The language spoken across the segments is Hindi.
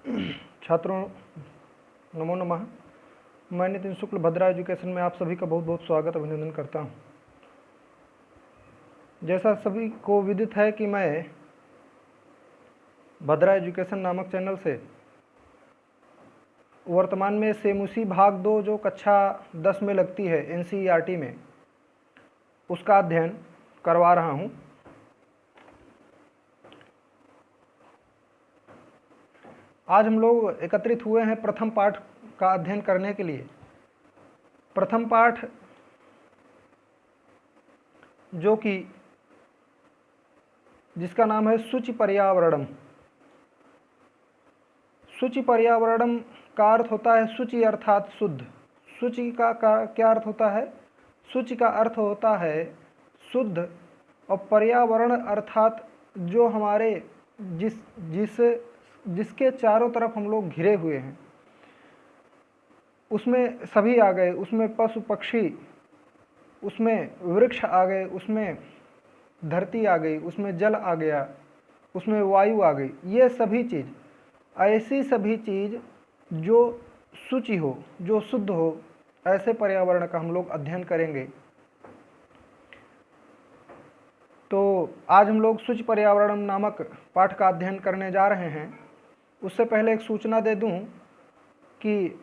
छात्रों नमो नमः। मैं नितिन शुक्ल भद्रा एजुकेशन में आप सभी का बहुत बहुत स्वागत अभिनंदन करता हूं। जैसा सभी को विदित है कि मैं भद्रा एजुकेशन नामक चैनल से वर्तमान में सेमुसी भाग 2 जो कक्षा 10 में लगती है एनसीईआरटी में, उसका अध्ययन करवा रहा हूं। आज हम लोग एकत्रित हुए हैं प्रथम पाठ का अध्ययन करने के लिए। प्रथम पाठ जो कि जिसका नाम है शुचि पर्यावरणम। शुचि पर्यावरणम का अर्थ होता है शुचि अर्थात शुद्ध। शुचि का क्या अर्थ होता है? शुचि का अर्थ होता है शुद्ध, और पर्यावरण अर्थात जो हमारे जिसके चारों तरफ हम लोग घिरे हुए हैं, उसमें सभी आ गए। उसमें पशु पक्षी, उसमें वृक्ष आ गए, उसमें धरती आ गई, उसमें जल आ गया, उसमें वायु आ गई। ये सभी चीज़, ऐसी सभी चीज़ जो शुचि हो, जो शुद्ध हो, ऐसे पर्यावरण का हम लोग अध्ययन करेंगे। तो आज हम लोग शुचि पर्यावरण नामक पाठ का अध्ययन करने जा रहे हैं। उससे पहले एक सूचना दे दूं कि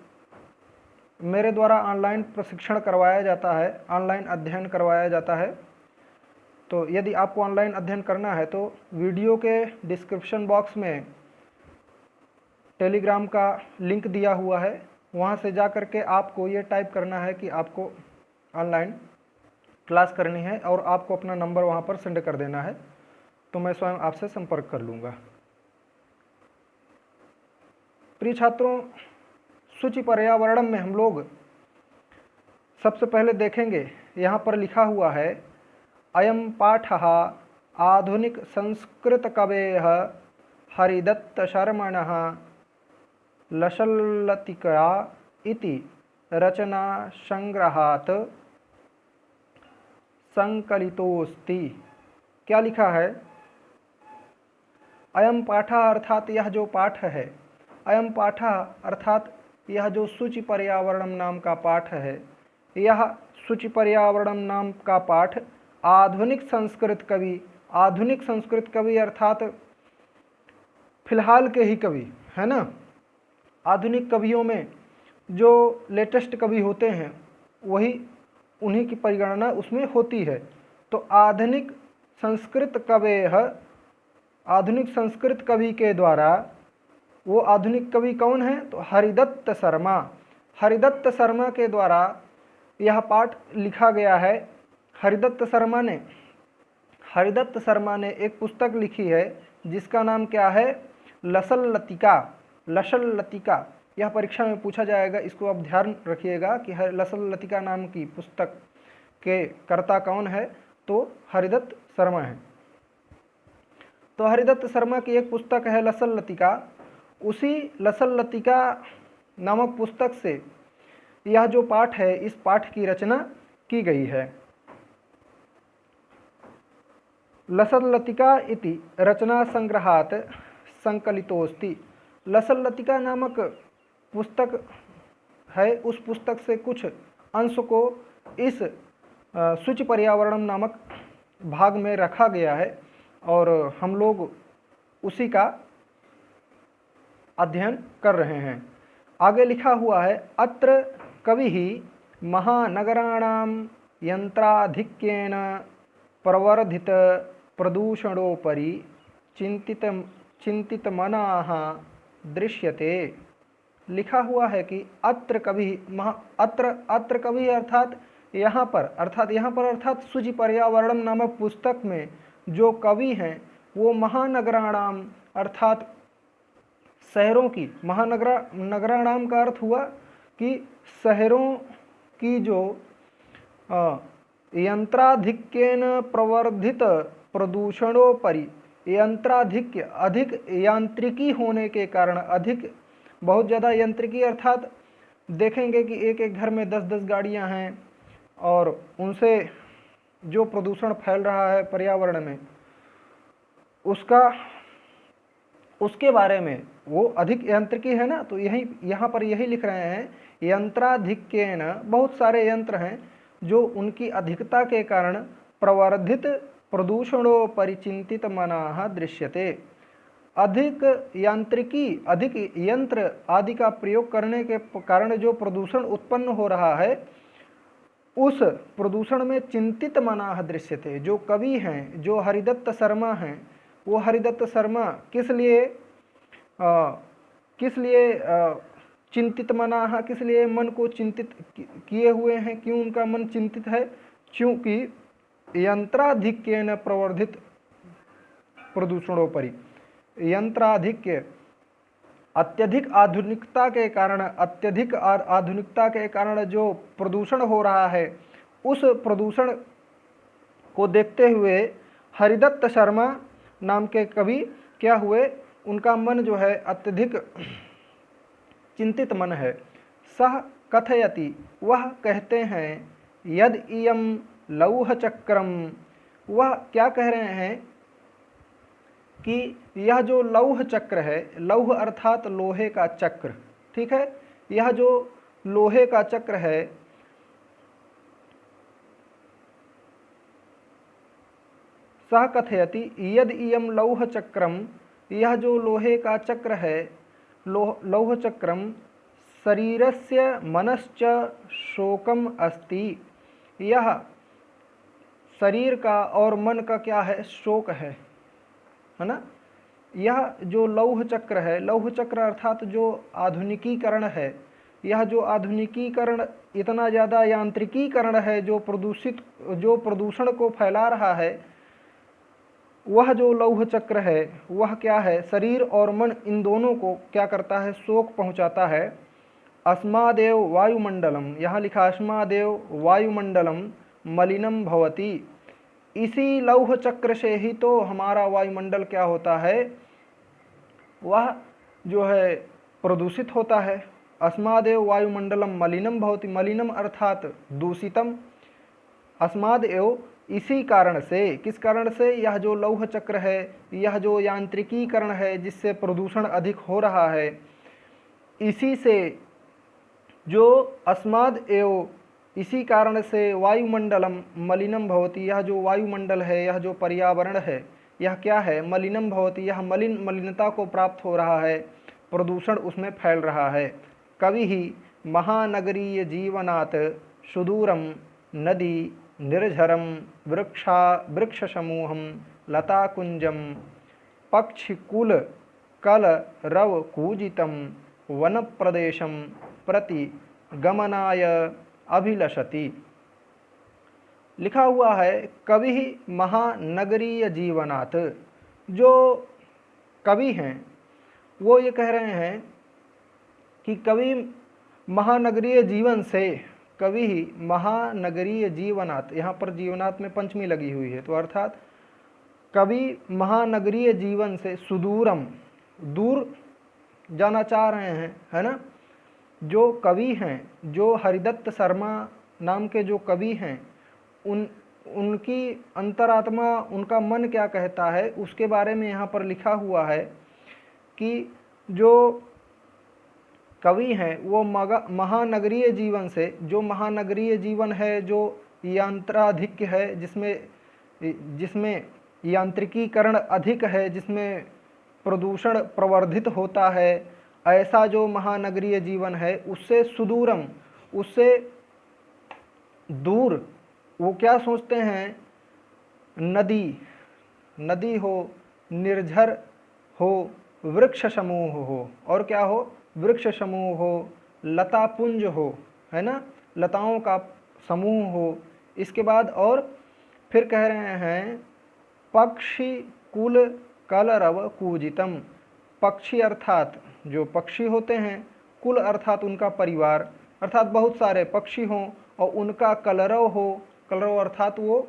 मेरे द्वारा ऑनलाइन प्रशिक्षण करवाया जाता है, ऑनलाइन अध्ययन करवाया जाता है। तो यदि आपको ऑनलाइन अध्ययन करना है तो वीडियो के डिस्क्रिप्शन बॉक्स में टेलीग्राम का लिंक दिया हुआ है, वहाँ से जा कर के आपको ये टाइप करना है कि आपको ऑनलाइन क्लास करनी है और आपको अपना नंबर वहाँ पर सेंड कर देना है, तो मैं स्वयं आपसे संपर्क कर लूँगा। प्रिय छात्रों, शुचि पर्यावरण में हम लोग सबसे पहले देखेंगे, यहाँ पर लिखा हुआ है अयम पाठः आधुनिक संस्कृत कवेः हरिदत्त शर्मणः लशल्लतिका इति रचना संग्रहात् संकलितोस्ति। क्या लिखा है? अयम पाठः अर्थात यह जो पाठ है, अयम पाठः अर्थात यह जो शुचि पर्यावरणम नाम का पाठ है, यह शुचि पर्यावरणम नाम का पाठ आधुनिक संस्कृत कवि, आधुनिक संस्कृत कवि अर्थात फिलहाल के ही कवि है ना। आधुनिक कवियों में जो लेटेस्ट कवि होते हैं वही, उन्हीं की परिगणना उसमें होती है। तो आधुनिक संस्कृत कवेः, आधुनिक संस्कृत कवि के द्वारा, वो आधुनिक कवि कौन है? तो हरिदत्त शर्मा। हरिदत्त शर्मा के द्वारा यह पाठ लिखा गया है। हरिदत्त शर्मा ने एक पुस्तक लिखी है जिसका नाम क्या है? लशल्लतिका। लशल्लतिका, यह परीक्षा में पूछा जाएगा, इसको आप ध्यान रखिएगा कि लशल्लतिका नाम की पुस्तक के कर्ता कौन है? तो हरिदत्त शर्मा है। तो हरिदत्त शर्मा की एक पुस्तक है लशल्लतिका। उसी लशल्लतिका नामक पुस्तक से यह जो पाठ है, इस पाठ की रचना की गई है। लशल्लतिका इति रचना संग्रहात् संकलितोस्ति। लशल्लतिका नामक पुस्तक है, उस पुस्तक से कुछ अंश को इस शुचि पर्यावरण नामक भाग में रखा गया है और हम लोग उसी का अध्ययन कर रहे हैं। आगे लिखा हुआ है अत्र कविः महानगराणां यंत्राधिक्येन प्रवर्धित प्रदूषणोपरि चिंतितमनाः दृश्यते। लिखा हुआ है कि अत्र कवि, अत्र कवि अर्थात यहाँ पर, अर्थात शुचि पर्यावरण नामक पुस्तक में जो कवि हैं वो महानगराणाम अर्थात शहरों की, नगराणाम का अर्थ हुआ कि शहरों की जो यंत्राधिक्येन प्रवर्धित प्रदूषणोपरि, यंत्राधिक्य, अधिक यांत्रिकी होने के कारण, अधिक बहुत ज़्यादा यांत्रिकी अर्थात देखेंगे कि एक एक घर में 10-10 गाड़ियां हैं और उनसे जो प्रदूषण फैल रहा है पर्यावरण में, उसका उसके बारे में, वो अधिक यांत्रिकी है ना, तो यही यहाँ पर यही लिख रहे हैं, यंत्राधिक्येन, बहुत सारे यंत्र हैं जो उनकी अधिकता के कारण प्रवर्धित प्रदूषणोपरि चिंतित मनाः दृश्यते। अधिक यांत्रिकी, अधिक यंत्र आदि का प्रयोग करने के कारण जो प्रदूषण उत्पन्न हो रहा है, उस प्रदूषण में चिंतित मनाः दृश्यते। जो कवि हैं, जो हरिदत्त शर्मा हैं, वो हरिदत्त शर्मा किस लिए चिंतित मनाः, किस लिए मन को चिंतित किए हुए हैं, क्यों उनका मन चिंतित है? क्योंकि यंत्राधिक्येन प्रवर्धित प्रदूषणोपरि, यंत्राधिक्य, अत्यधिक आधुनिकता के कारण, अत्यधिक आधुनिकता के कारण जो प्रदूषण हो रहा है, उस प्रदूषण को देखते हुए हरिदत्त शर्मा नाम के कवि क्या हुए, उनका मन जो है अत्यधिक चिंतित मन है। सह कथयति, वह कहते हैं, यद इयं लौह चक्रम, वह क्या कह रहे हैं कि यह जो लौह चक्र है, लौह अर्थात लोहे का चक्र, ठीक है, यह जो लोहे का चक्र है, सह कथयति यद इयं लौह चक्रम, यह जो लोहे का चक्र है, लौह चक्रम शरीरस्य मनश्च शोकम अस्ति, यह शरीर का और मन का क्या है, शोक है ना। यह जो लौह चक्र है, लौह चक्र अर्थात जो आधुनिकीकरण है, यह जो आधुनिकीकरण, इतना ज़्यादा यांत्रिकीकरण है जो प्रदूषण को फैला रहा है, वह जो लौह चक्र है, वह क्या है, शरीर और मन इन दोनों को क्या करता है, शोक पहुंचाता है। अस्मादेव वायुमंडलम, यहाँ लिखा अस्मादेव वायुमंडलम मलिनम भवति, इसी लौह चक्र से ही तो हमारा वायुमंडल क्या होता है, वह जो है प्रदूषित होता है। अस्मादेव वायुमंडलम मलिनम भवति, मलिनम अर्थात दूषितम, अस्मादेव इसी कारण से, किस कारण से, यह जो लौह चक्र है, यह जो यांत्रिकीकरण है जिससे प्रदूषण अधिक हो रहा है, इसी से जो अस्माद एव, इसी कारण से वायुमंडलम मलिनम भवति, यह जो वायुमंडल है, यह जो पर्यावरण है, यह क्या है, मलिनम भवति, यह मलिनता को प्राप्त हो रहा है, प्रदूषण उसमें फैल रहा है। कवि ही महानगरीय जीवनात् सुदूरम नदी निर्झरम वृक्ष समूहम लताकुंजम पक्षिकुल कलरव कूजितम वन प्रदेशम प्रति गमनाय अभिलषति। लिखा हुआ है, कवि महानगरीय जीवनात्, जो कवि हैं वो ये कह रहे हैं कि कवि महानगरीय जीवन से, कवि महानगरीय जीवनात्, यहाँ पर जीवनात् में पंचमी लगी हुई है, तो अर्थात कवि महानगरीय जीवन से सुदूरम, दूर जाना चाह रहे हैं, है ना। जो कवि हैं, जो हरिदत्त शर्मा नाम के जो कवि हैं, उनकी अंतरात्मा, उनका मन क्या कहता है, उसके बारे में यहाँ पर लिखा हुआ है कि जो कवि हैं वो महानगरीय जीवन से, जो महानगरीय जीवन है, जो यांत्राधिक्य है, जिसमें यांत्रिकीकरण अधिक है, जिसमें प्रदूषण प्रवर्धित होता है, ऐसा जो महानगरीय जीवन है, उससे सुदूरम, उससे दूर वो क्या सोचते हैं, नदी हो, निर्झर हो, वृक्ष समूह हो, और क्या हो, वृक्ष समूह हो, लतापुंज हो, है ना, लताओं का समूह हो। इसके बाद और फिर कह रहे हैं, पक्षी कुल कलरव कूजितम, पक्षी अर्थात जो पक्षी होते हैं, कुल अर्थात उनका परिवार, अर्थात बहुत सारे पक्षी हों और उनका कलरव हो, कलरव अर्थात वो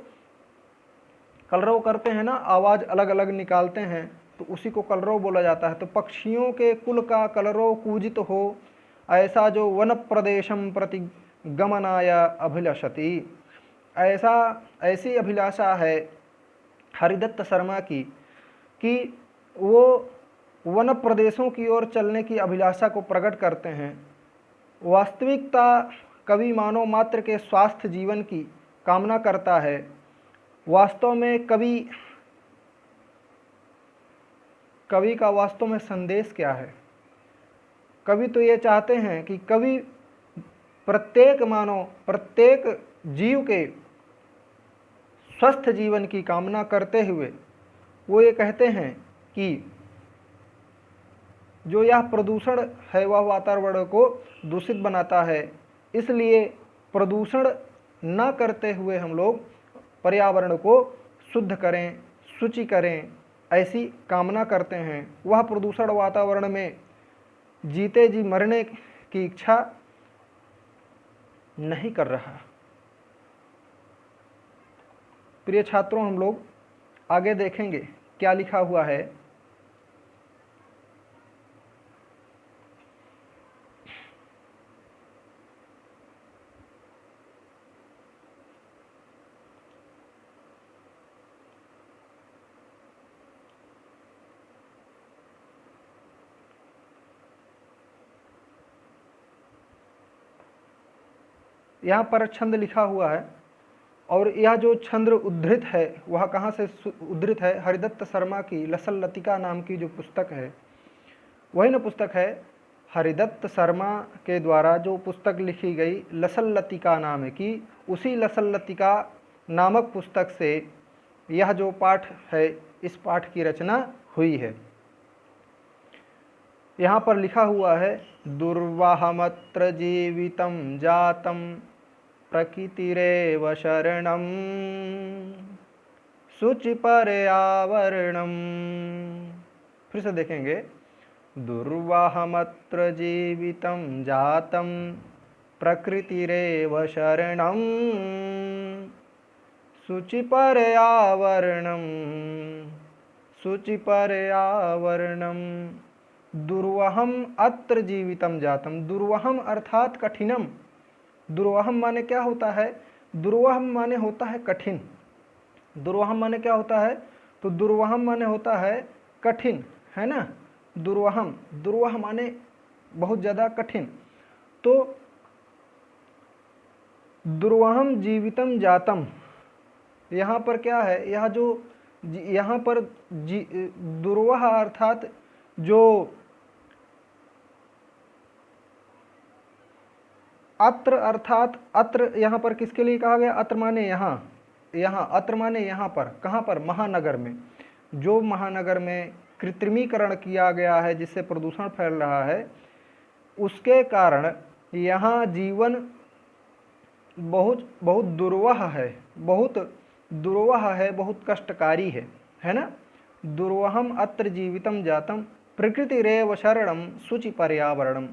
कलरव करते हैं ना, आवाज़ अलग अलग निकालते हैं, तो उसी को कलरव बोला जाता है। तो पक्षियों के कुल का कलरव कूजित हो, ऐसा जो वन प्रदेशम प्रति गमनाय अभिलषति, ऐसी अभिलाषा है हरिदत्त शर्मा की कि वो वन प्रदेशों की ओर चलने की अभिलाषा को प्रकट करते हैं। वास्तविकता कवि मानव मात्र के स्वास्थ्य जीवन की कामना करता है। वास्तव में कवि का वास्तव में संदेश क्या है? कवि तो ये चाहते हैं कि कवि प्रत्येक मानव, प्रत्येक जीव के स्वस्थ जीवन की कामना करते हुए वो ये कहते हैं कि जो यह प्रदूषण है वह वातावरण को दूषित बनाता है, इसलिए प्रदूषण न करते हुए हम लोग पर्यावरण को शुद्ध करें, शुचि करें, ऐसी कामना करते हैं। वह प्रदूषण वातावरण में जीते जी मरने की इच्छा नहीं कर रहा। प्रिय छात्रों, हम लोग आगे देखेंगे क्या लिखा हुआ है। यहाँ पर छंद लिखा हुआ है और यह जो छंद उद्धृत है वह कहाँ से उद्धृत है? हरिदत्त शर्मा की लसल लतिका नाम की जो पुस्तक है, वही ना पुस्तक है। हरिदत्त शर्मा के द्वारा जो पुस्तक लिखी गई लसल लतिका नाम की, उसी लसल लतिका नामक पुस्तक से यह जो पाठ है, इस पाठ की रचना हुई है। यहाँ पर लिखा हुआ है, दुर्वाहमत्र जीवितं जातं प्रकृतिरेव शरणं शुचि पर्यावरणं। फिर से देखेंगे, दुर्वाहमत्र जीवितं जातं प्रकृतिरेव शरणं शुचि पर्यावरणं, शुचि पर्यावरणं। दुर्वहम अत्र जीवितम जातम। दुर्वहम अर्थात कठिनम। दुर्वहम माने क्या होता है? दुर्वहम माने होता है कठिन। दुर्वहम माने क्या होता है? तो दुर्वहम माने होता है कठिन, है ना। दुर्वहम, दुर्वह माने बहुत ज़्यादा कठिन। तो दुर्वहम जीवितम जातम, यहाँ पर क्या है? यह जो यहाँ पर दुर्वह अर्थात जो अत्र अर्थात अत्र यहाँ पर किसके लिए कहा गया? अत्र माने यहाँ, यहाँ अत्र माने यहाँ पर। कहाँ पर? महानगर में। जो महानगर में कृत्रिमीकरण किया गया है, जिससे प्रदूषण फैल रहा है, उसके कारण यहाँ जीवन बहुत बहुत दुर्वह है, बहुत दुर्वह है, बहुत कष्टकारी है ना। दुर्वहम अत्र जीवितम जातम प्रकृतिरेव शरणम शुचि पर्यावरणम।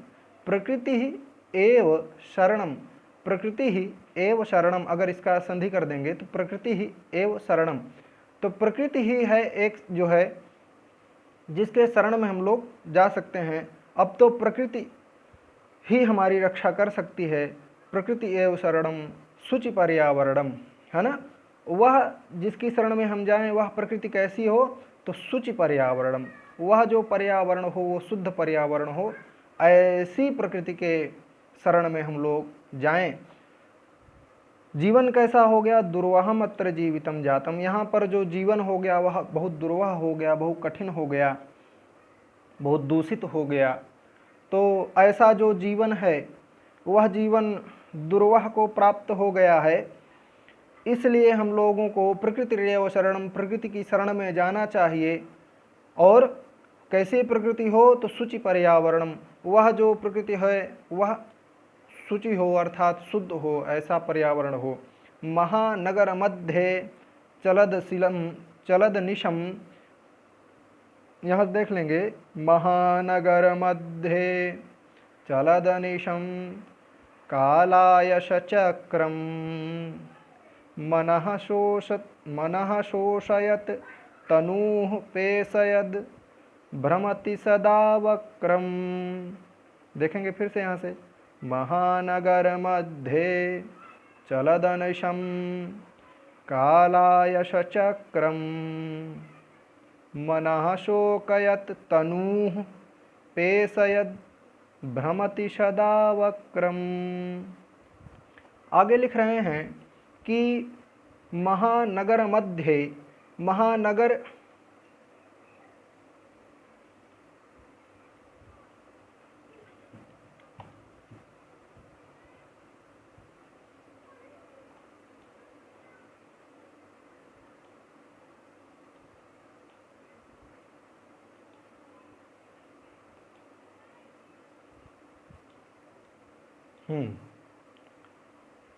प्रकृति ही एव शरणम, प्रकृति ही एव शरणम। अगर इसका संधि कर देंगे तो प्रकृति ही एव शरणम, तो प्रकृति ही है एक जो है जिसके शरण में हम लोग जा सकते हैं। अब तो प्रकृति ही हमारी रक्षा कर सकती है। प्रकृति एव शरणम शुचि पर्यावरणम, है ना। वह जिसकी शरण में हम जाएं वह प्रकृति कैसी हो? तो शुचि पर्यावरणम, वह जो पर्यावरण हो वो शुद्ध पर्यावरण हो, ऐसी प्रकृति के शरण में हम लोग जाएं। जीवन कैसा हो गया? दुर्वहम अत्र जीवितम जातम। यहाँ पर जो जीवन हो गया वह बहुत दुर्वह हो गया, बहुत कठिन हो गया, बहुत दूषित हो गया। तो ऐसा जो जीवन है वह जीवन दुर्वह को प्राप्त हो गया है। इसलिए हम लोगों को प्रकृति रेव शरणम, प्रकृति की शरण में जाना चाहिए। और कैसी प्रकृति हो? तो शुचि पर्यावरणम, वह जो प्रकृति है वह शुचि हो अर्थात शुद्ध हो, ऐसा पर्यावरण हो। महानगर मध्य चलदशिलम चलदनिशम, यहाँ देख लेंगे, महानगर मध्य चलदनिशम कालायश चक्रम मनः शोषयत तनूः पेशयद भ्रमति सदा वक्रम। देखेंगे फिर से यहाँ से, महानगर मध्य चलदनिशम कालायश चक्रम मनः शोकयत् तनूः पेशयद् भ्रमति सदा वक्रम। आगे लिख रहे हैं कि महानगर मध्य, महानगर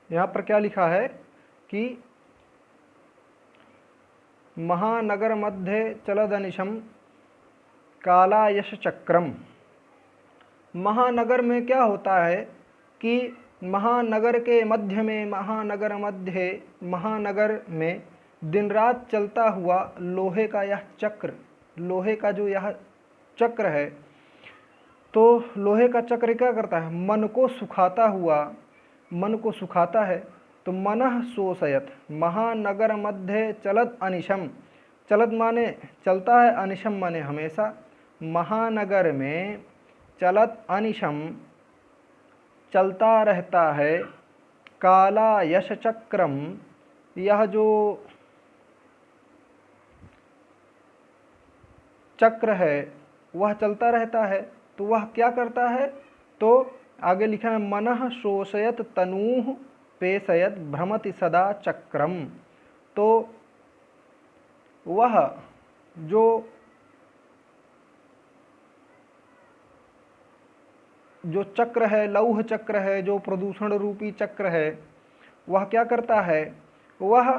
यहाँ पर क्या लिखा है कि महानगर मध्य चलदनिशम कालायश चक्रम। महानगर में क्या होता है कि महानगर के मध्य में, महानगर में दिन रात चलता हुआ लोहे का यह चक्र, लोहे का जो यह चक्र है, तो लोहे का चक्र क्या करता है? मन को सुखाता हुआ, मन को सुखाता है। तो मनः शोषयत, महानगर मध्य चलत अनिशम, चलत माने चलता है, अनिशम माने हमेशा। महानगर में चलत अनिशम चलता रहता है, काला यश चक्रम, यह जो चक्र है वह चलता रहता है। तो वह क्या करता है? तो आगे लिखा है मनः शोषयत तनूः पेशयत भ्रमति सदा चक्रम। तो वह जो चक्र है, लौह चक्र है, जो प्रदूषण रूपी चक्र है, वह क्या करता है? वह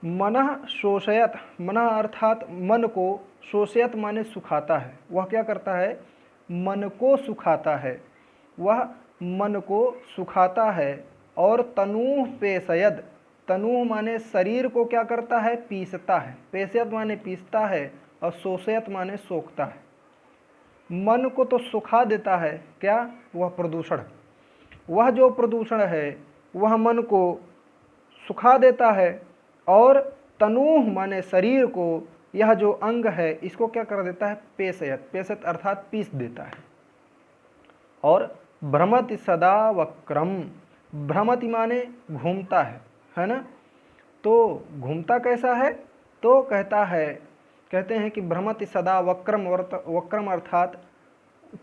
मनः शोषयत, मनः अर्थात मन को, शोषयत माने सुखाता है। वह क्या करता है? मन को सुखाता है, वह मन को सुखाता है। और तनूः पेशयद, तनूः माने शरीर को क्या करता है? पीसता है। पेशयद माने पीसता है और शोषयत माने सोखता है। मन को तो सुखा देता है क्या? वह प्रदूषण, वह जो प्रदूषण है वह मन को सुखा देता है। और तनूः माने शरीर को, यह जो अंग है इसको क्या कर देता है? पेशयत, पेशयत अर्थात पीस देता है। और भ्रमति सदा वक्रम, भ्रमति माने घूमता है ना? तो घूमता कैसा है? तो कहते हैं कि भ्रमति सदा वक्रम, वक्रम अर्थात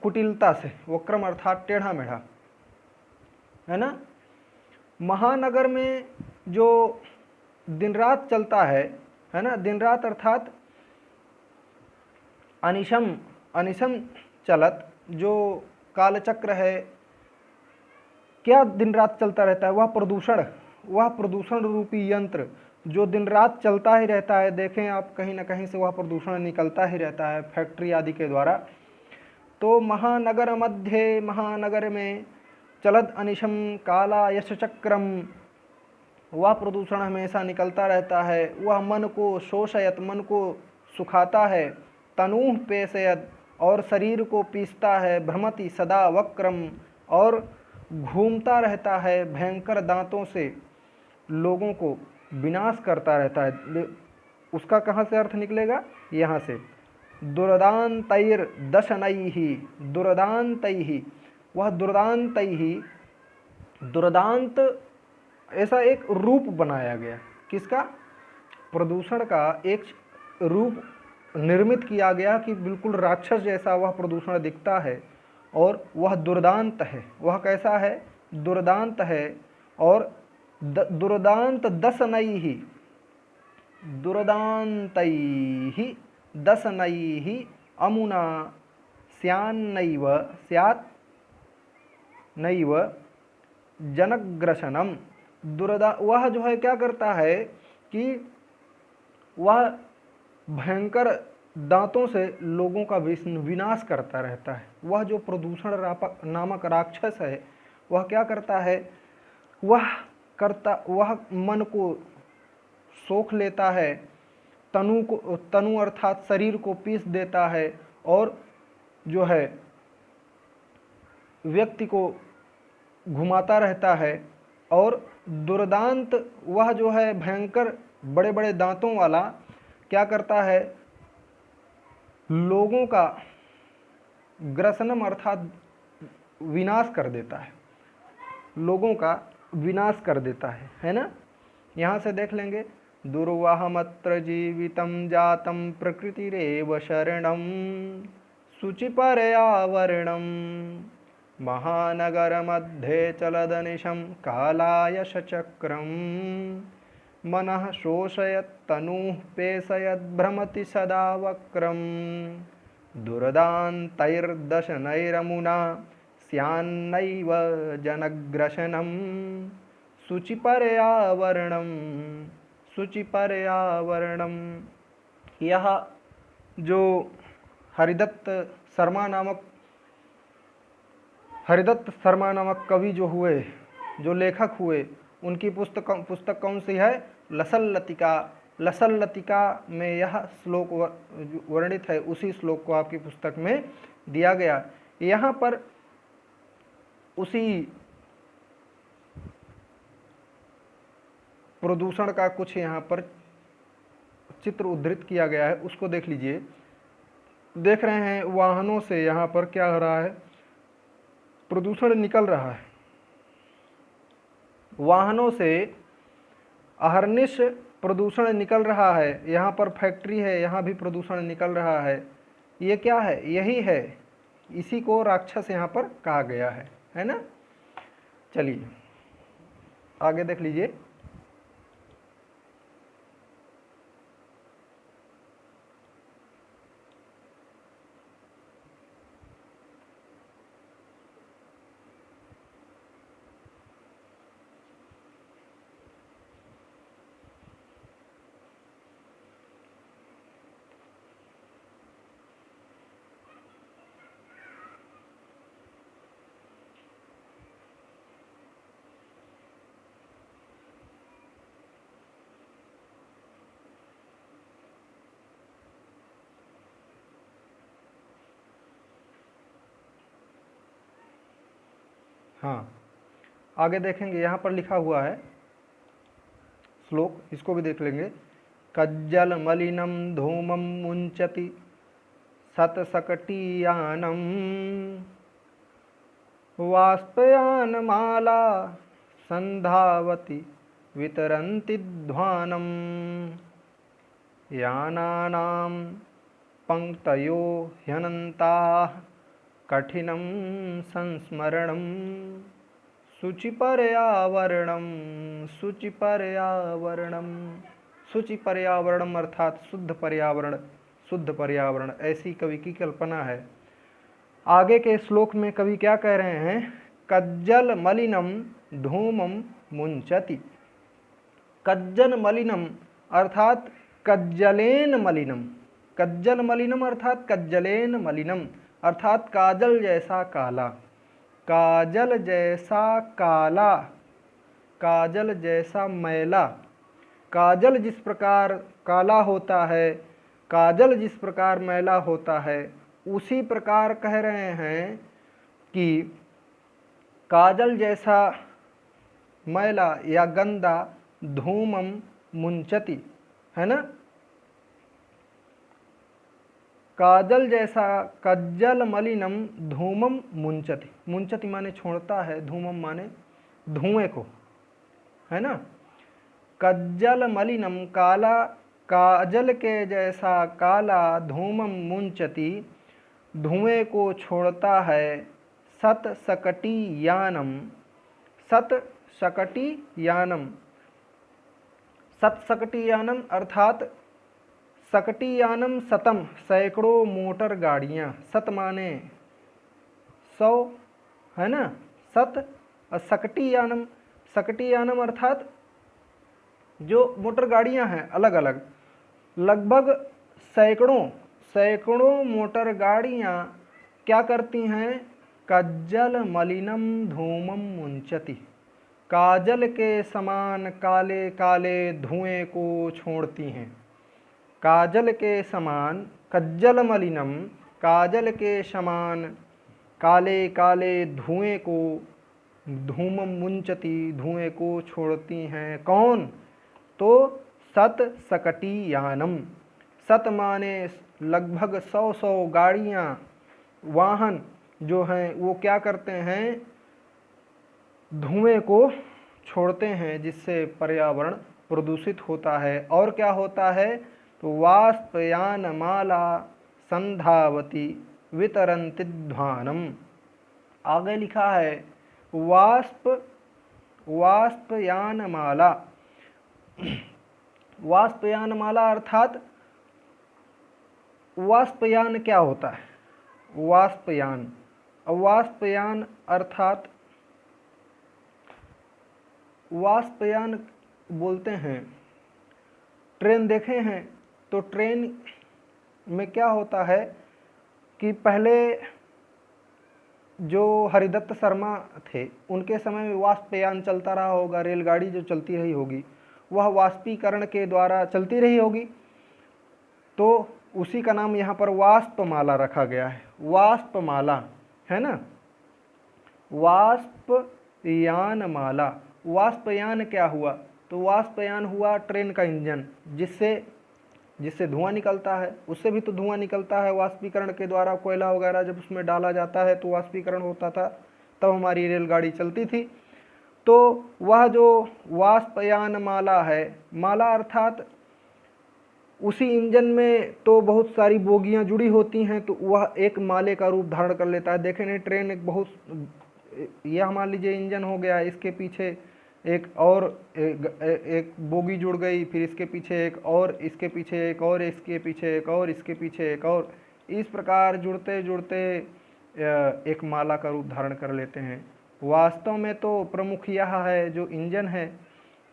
कुटिलता से, वक्रम अर्थात टेढ़ा मेढ़ा, है ना? महानगर में जो दिन रात चलता है ना? दिन रात अर्थात अनिशम, अनिशम चलत, जो कालचक्र है, क्या दिन रात चलता रहता है? वह प्रदूषण, वह प्रदूषण रूपी यंत्र जो दिन रात चलता ही रहता है। देखें आप, कहीं ना कहीं से वह प्रदूषण निकलता ही रहता है, फैक्ट्री आदि के द्वारा। तो महानगर मध्य, महानगर में चलत अनिशम काला यश चक्रम, वह प्रदूषण हमेशा निकलता रहता है। वह मन को शोषयत, मन को सुखाता है। तनूः पेशयत, और शरीर को पीसता है। भ्रमति सदा वक्रम, और घूमता रहता है भयंकर दांतों से, लोगों को विनाश करता रहता है। उसका कहाँ से अर्थ निकलेगा? यहाँ से दुर्दान्तैर दशनैहि, दुर्दान्तैहि, वह दुर्दान्तैहि, दुर्दांत ऐसा एक रूप बनाया गया। किसका? प्रदूषण का एक रूप निर्मित किया गया कि बिल्कुल राक्षस जैसा वह प्रदूषण दिखता है। और वह दुर्दांत है। वह कैसा है? दुर्दांत है। और दुर्दांत दशनैहि, दुर्दान्तैहि दशनैहि अमुना स्यान्नैव, स्यात् नैव जनग्रसनम। वह जो है क्या करता है कि वह भयंकर दांतों से लोगों का विनाश करता रहता है। वह जो प्रदूषण नामक राक्षस है, वह क्या करता है? वह मन को सोख लेता है, तनु अर्थात शरीर को पीस देता है, और जो है व्यक्ति को घुमाता रहता है। और दुर्दांत, वह जो है भयंकर बड़े बड़े दांतों वाला, क्या करता है, लोगों का ग्रसनम अर्थात विनाश कर देता है, लोगों का विनाश कर देता है ना। यहाँ से देख लेंगे, दुर्वाहमत्र जीवितम जातम प्रकृतिरेव शरणम शुचिपर्यावरणम महानगर मध्ये चलदनिशं कालाय सचक्रम मनः शोषयत्तनुः पेशयद्भ्रमति सदा वक्रम दुर्दान्तैर्दशनैरमुना स्यान्नैव जनग्रशनं शुचिपर्यावरणं शुचिपर्यावरणं। यह जो हरिदत्त शर्मा नामक कवि जो हुए, जो लेखक हुए, उनकी पुस्तक कौन सी है, लसल लतिका। लसल लतिका में यह श्लोक वर्णित है, उसी श्लोक को आपकी पुस्तक में दिया गया। यहाँ पर उसी प्रदूषण का कुछ यहाँ पर चित्र उद्धृत किया गया है, उसको देख लीजिए। देख रहे हैं वाहनों से यहाँ पर क्या हो रहा है, प्रदूषण निकल रहा है। वाहनों से अहर्निश प्रदूषण निकल रहा है। यहाँ पर फैक्ट्री है, यहाँ भी प्रदूषण निकल रहा है। ये क्या है, यही है, इसी को राक्षस यहाँ पर कहा गया है ना। चलिए आगे देख लीजिए। हाँ, आगे देखेंगे, यहाँ पर लिखा हुआ है श्लोक, इसको भी देख लेंगे। कज्जल मलिनम धूमम मुंचति सतसकटीयानम वाष्पयानमाला संधावति वितरन्ति ध्वानम यानानां पंक्तयो ह्यनन्ताः कठिनं संस्मरणं शुचिपर्यावरणं शुचिपर्यावरणं। शुचिपर्यावरणम अर्थात शुद्ध पर्यावरण, शुद्ध पर्यावरण, ऐसी कवि की कल्पना है। आगे के श्लोक में कवि क्या कह रहे हैं, कज्जल मलिनम धूमम मुंचति। कज्जल मलिनम अर्थात कज्जलेन मलिनम, कज्जल मलिनम अर्थात कज्जलेन मलिनम अर्थात काजल जैसा काला, काजल जैसा काला, काजल जैसा मैला। काजल जिस प्रकार काला होता है, काजल जिस प्रकार मैला होता है, उसी प्रकार कह रहे हैं कि काजल जैसा मैला या गंदा धूमम मुंचति, है ना। काजल जैसा, कज्जल मलिनम धूमम मुंचति, मुंचति माने छोड़ता है, धूमम माने धुएं को, है ना। कज्जल मलिनम काला, काजल के जैसा काला, धूमम मुंचति धुएं को छोड़ता है, सत सकटी यानम, सत सकटी यानम, सत सकटी यानम अर्थात सकटीयानम शतम, सैकड़ों मोटर गाड़ियाँ, सत माने 100, है ना, सत। और सकटीयानम, सकटीयानम अर्थात जो मोटर गाड़ियाँ हैं अलग अलग, लगभग सैकड़ों सैकड़ों मोटर गाड़ियाँ क्या करती हैं, कज्जल मलिनम धूमम मुंचति, काजल के समान काले काले धुएं को छोड़ती हैं। काजल के समान, कज्जल मलिनम, काजल के समान काले काले धुएं को, धूमम मुंचति धुएं को छोड़ती हैं। कौन, तो सत सकटी यानम, सत माने लगभग 100 गाड़ियाँ, वाहन जो हैं वो क्या करते हैं, धुएं को छोड़ते हैं, जिससे पर्यावरण प्रदूषित होता है। और क्या होता है, तो वाष्पयान माला संधावती वितरन्ति ध्वानम। आगे लिखा है वाष्पयान माला। वाष्पयान माला अर्थात वाष्पयान क्या होता है, वाष्पयान, वाष्पयान अर्थात वाष्पयान बोलते हैं, ट्रेन देखे हैं तो ट्रेन में क्या होता है कि पहले जो हरिदत्त शर्मा थे उनके समय में वाष्पयान चलता रहा होगा, रेलगाड़ी जो चलती रही होगी वह वाष्पीकरण के द्वारा चलती रही होगी, तो उसी का नाम यहाँ पर वाष्पमाला रखा गया है, वाष्पमाला, है ना। वाष्पयान माला, वाष्पयान क्या हुआ, तो वाष्पयान हुआ ट्रेन का इंजन, जिससे धुआं निकलता है, उससे भी तो धुआं निकलता है वाष्पीकरण के द्वारा। कोयला वगैरह जब उसमें डाला जाता है तो वाष्पीकरण होता था, तब हमारी रेलगाड़ी चलती थी। तो वह जो वाष्पयान माला है, माला अर्थात उसी इंजन में तो बहुत सारी बोगियां जुड़ी होती हैं, तो वह एक माले का रूप धारण कर लेता है। देखें नहीं, ट्रेन एक बहुत, यह मान लीजिए इंजन हो गया, इसके पीछे एक और एक बोगी जुड़ गई, फिर इसके पीछे एक और, इसके पीछे एक और, इसके पीछे एक और, इसके पीछे एक और, इस प्रकार जुड़ते जुड़ते एक माला का रूप धारण कर लेते हैं। वास्तव में तो प्रमुख यह है जो इंजन है,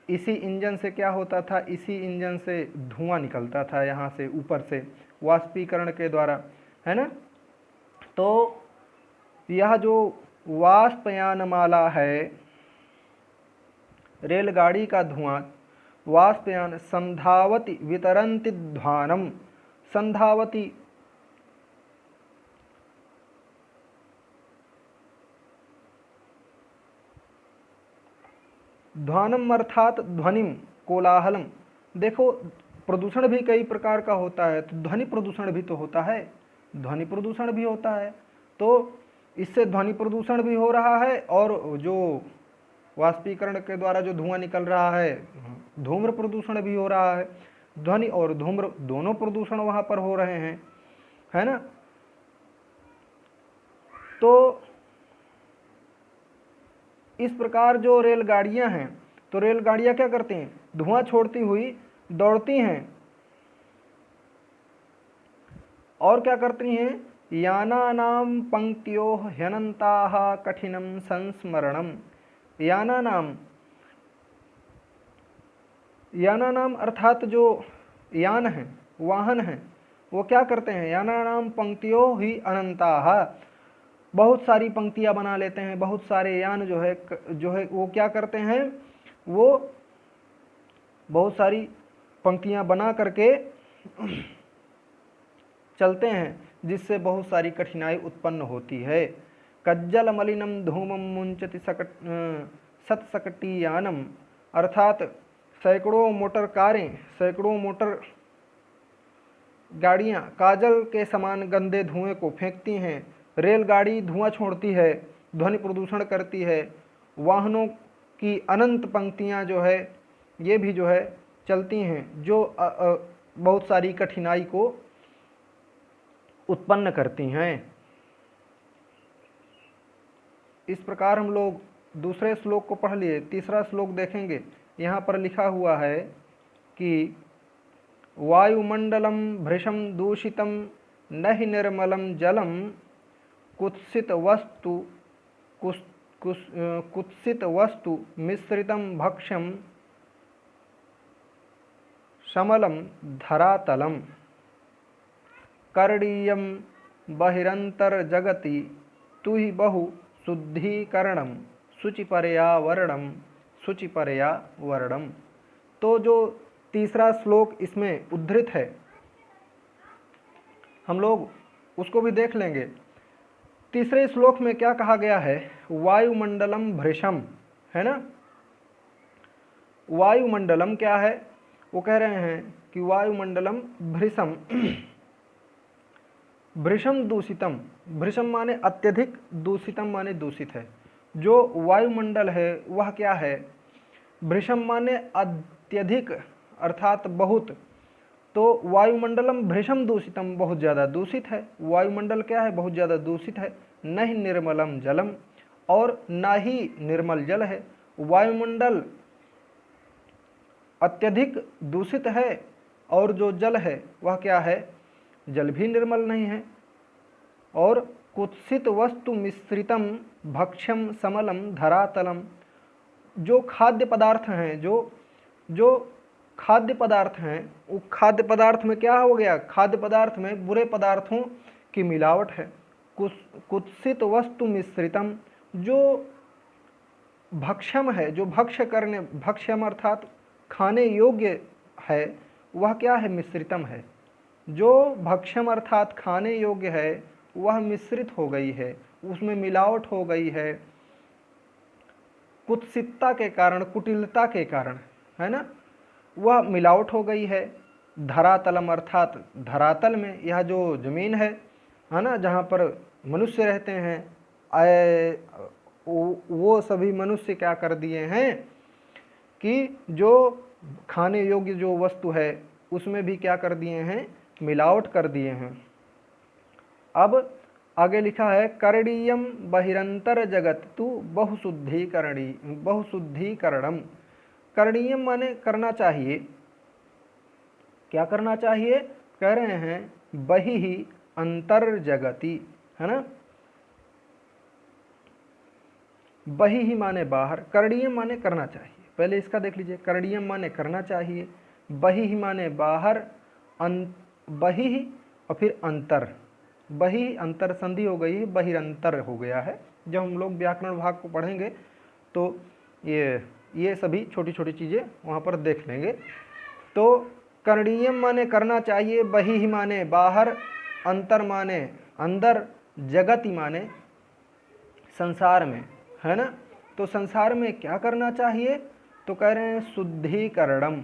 इसी इंजन से क्या होता था, इसी इंजन से धुआं निकलता था यहाँ से ऊपर से वाष्पीकरण के द्वारा, है ना। तो यह जो वाष्पयान माला है, रेलगाड़ी का धुआं, वाष्पयान संधावती वितरन्ति ध्वानम। संधावती ध्वानम अर्थात ध्वनिम, कोलाहलम। देखो प्रदूषण भी कई प्रकार का होता है, तो ध्वनि प्रदूषण भी तो होता है, ध्वनि प्रदूषण भी होता है, तो इससे ध्वनि प्रदूषण भी हो रहा है, और जो वाष्पीकरण के द्वारा जो धुआं निकल रहा है, धूम्र प्रदूषण भी हो रहा है। ध्वनि और धूम्र दोनों प्रदूषण वहां पर हो रहे हैं, है ना। तो इस प्रकार जो रेलगाड़ियां हैं, तो रेलगाड़ियां क्या करती हैं, धुआं छोड़ती हुई दौड़ती हैं, और क्या करती हैं, यानानाम पंक्तियो ह्यनन्ताः कठिनम संस्मरणम। यानानाम अर्थात जो यान है, वाहन है, वो क्या करते हैं, यानानाम पंक्तियों ही अनंताः, बहुत सारी पंक्तियां बना लेते हैं, बहुत सारे यान जो है वो क्या करते हैं, वो बहुत सारी पंक्तियां बना करके चलते हैं, जिससे बहुत सारी कठिनाई उत्पन्न होती है। कज्जल मलिनम धूमम मुंचति सतसकटीयानम, अर्थात सैकड़ों मोटर कारें, सैकड़ों मोटर गाड़ियां काजल के समान गंदे धुएं को फेंकती हैं। रेलगाड़ी धुआं छोड़ती है, ध्वनि प्रदूषण करती है। वाहनों की अनंत पंक्तियां जो है ये भी जो है चलती हैं, जो बहुत सारी कठिनाई को उत्पन्न करती हैं। इस प्रकार हम लोग दूसरे श्लोक को पढ़ लिए, तीसरा श्लोक देखेंगे। यहाँ पर लिखा हुआ है कि वायुमंडलम भृशम दूषितम न हि निर्मलम जलम कुत्सित वस्तु मिश्रितम भक्ष्यम समलम धरातलम कर्णीयम बहिरंतर जगति तु ही बहु शुद्धिकरणम शुचिपर्यावरणम। तो जो तीसरा श्लोक इसमें उद्धृत है, हम लोग उसको भी देख लेंगे। तीसरे श्लोक में क्या कहा गया है, वायुमंडलम भृशम, है ना। वायुमंडलम क्या है, वो कह रहे हैं कि वायुमंडलम भृशम भृशम दूषितम, भृशम माने अत्यधिक, दूषितम माने दूषित है। जो वायुमंडल है वह क्या है, भृशम माने अत्यधिक अर्थात बहुत, तो वायुमंडलम भृशम दूषितम बहुत ज़्यादा दूषित है। वायुमंडल क्या है, बहुत ज़्यादा दूषित है। न ही निर्मलम जलम, और ना ही निर्मल जल है। वायुमंडल अत्यधिक दूषित है और जो जल है वह क्या है, जल भी निर्मल नहीं है। और कुत्सित वस्तु मिश्रितम भक्ष्यम समलम धरातलम, जो खाद्य पदार्थ हैं, जो खाद्य पदार्थ हैं, वो खाद्य पदार्थ में क्या हो गया, खाद्य पदार्थ में बुरे पदार्थों की मिलावट है। कुत्सित वस्तु मिश्रितम, जो भक्ष्यम है, जो भक्ष्य करने, भक्ष्यम अर्थात खाने योग्य है, वह क्या है, मिश्रितम है। जो भक्ष्यम अर्थात खाने योग्य है वह मिश्रित हो गई है, उसमें मिलावट हो गई है, कुत्सितता के कारण, कुटिलता के कारण, है ना, वह मिलावट हो गई है। धरातलम अर्थात धरातल में, यह जो जमीन है ना, जहाँ पर मनुष्य रहते हैं, वो सभी मनुष्य क्या कर दिए हैं कि जो खाने योग्य जो वस्तु है उसमें भी क्या कर दिए हैं, मिलावट कर दिए हैं। अब आगे लिखा है करणीयम बहिरंतर जगत तु बहुशुद्धिकरणम। करणीयम माने करना चाहिए, क्या करना चाहिए, कह रहे हैं बहि ही अंतर जगति, है ना, बहि ही माने बाहर, करणीयम माने करना चाहिए। पहले इसका देख लीजिए, करणीयम माने करना चाहिए, बहि ही माने बाहर, बहि ही और फिर अंतर, बहि अंतर संधि हो गई है, बहिरंतर हो गया है। जब हम लोग व्याकरण भाग को पढ़ेंगे तो ये सभी छोटी छोटी चीज़ें वहाँ पर देख लेंगे। तो करणीयम माने करना चाहिए, बहि ही माने बाहर, अंतर माने अंदर, जगति माने संसार में, है ना। तो संसार में क्या करना चाहिए, तो कह रहे हैं शुद्धिकरणम,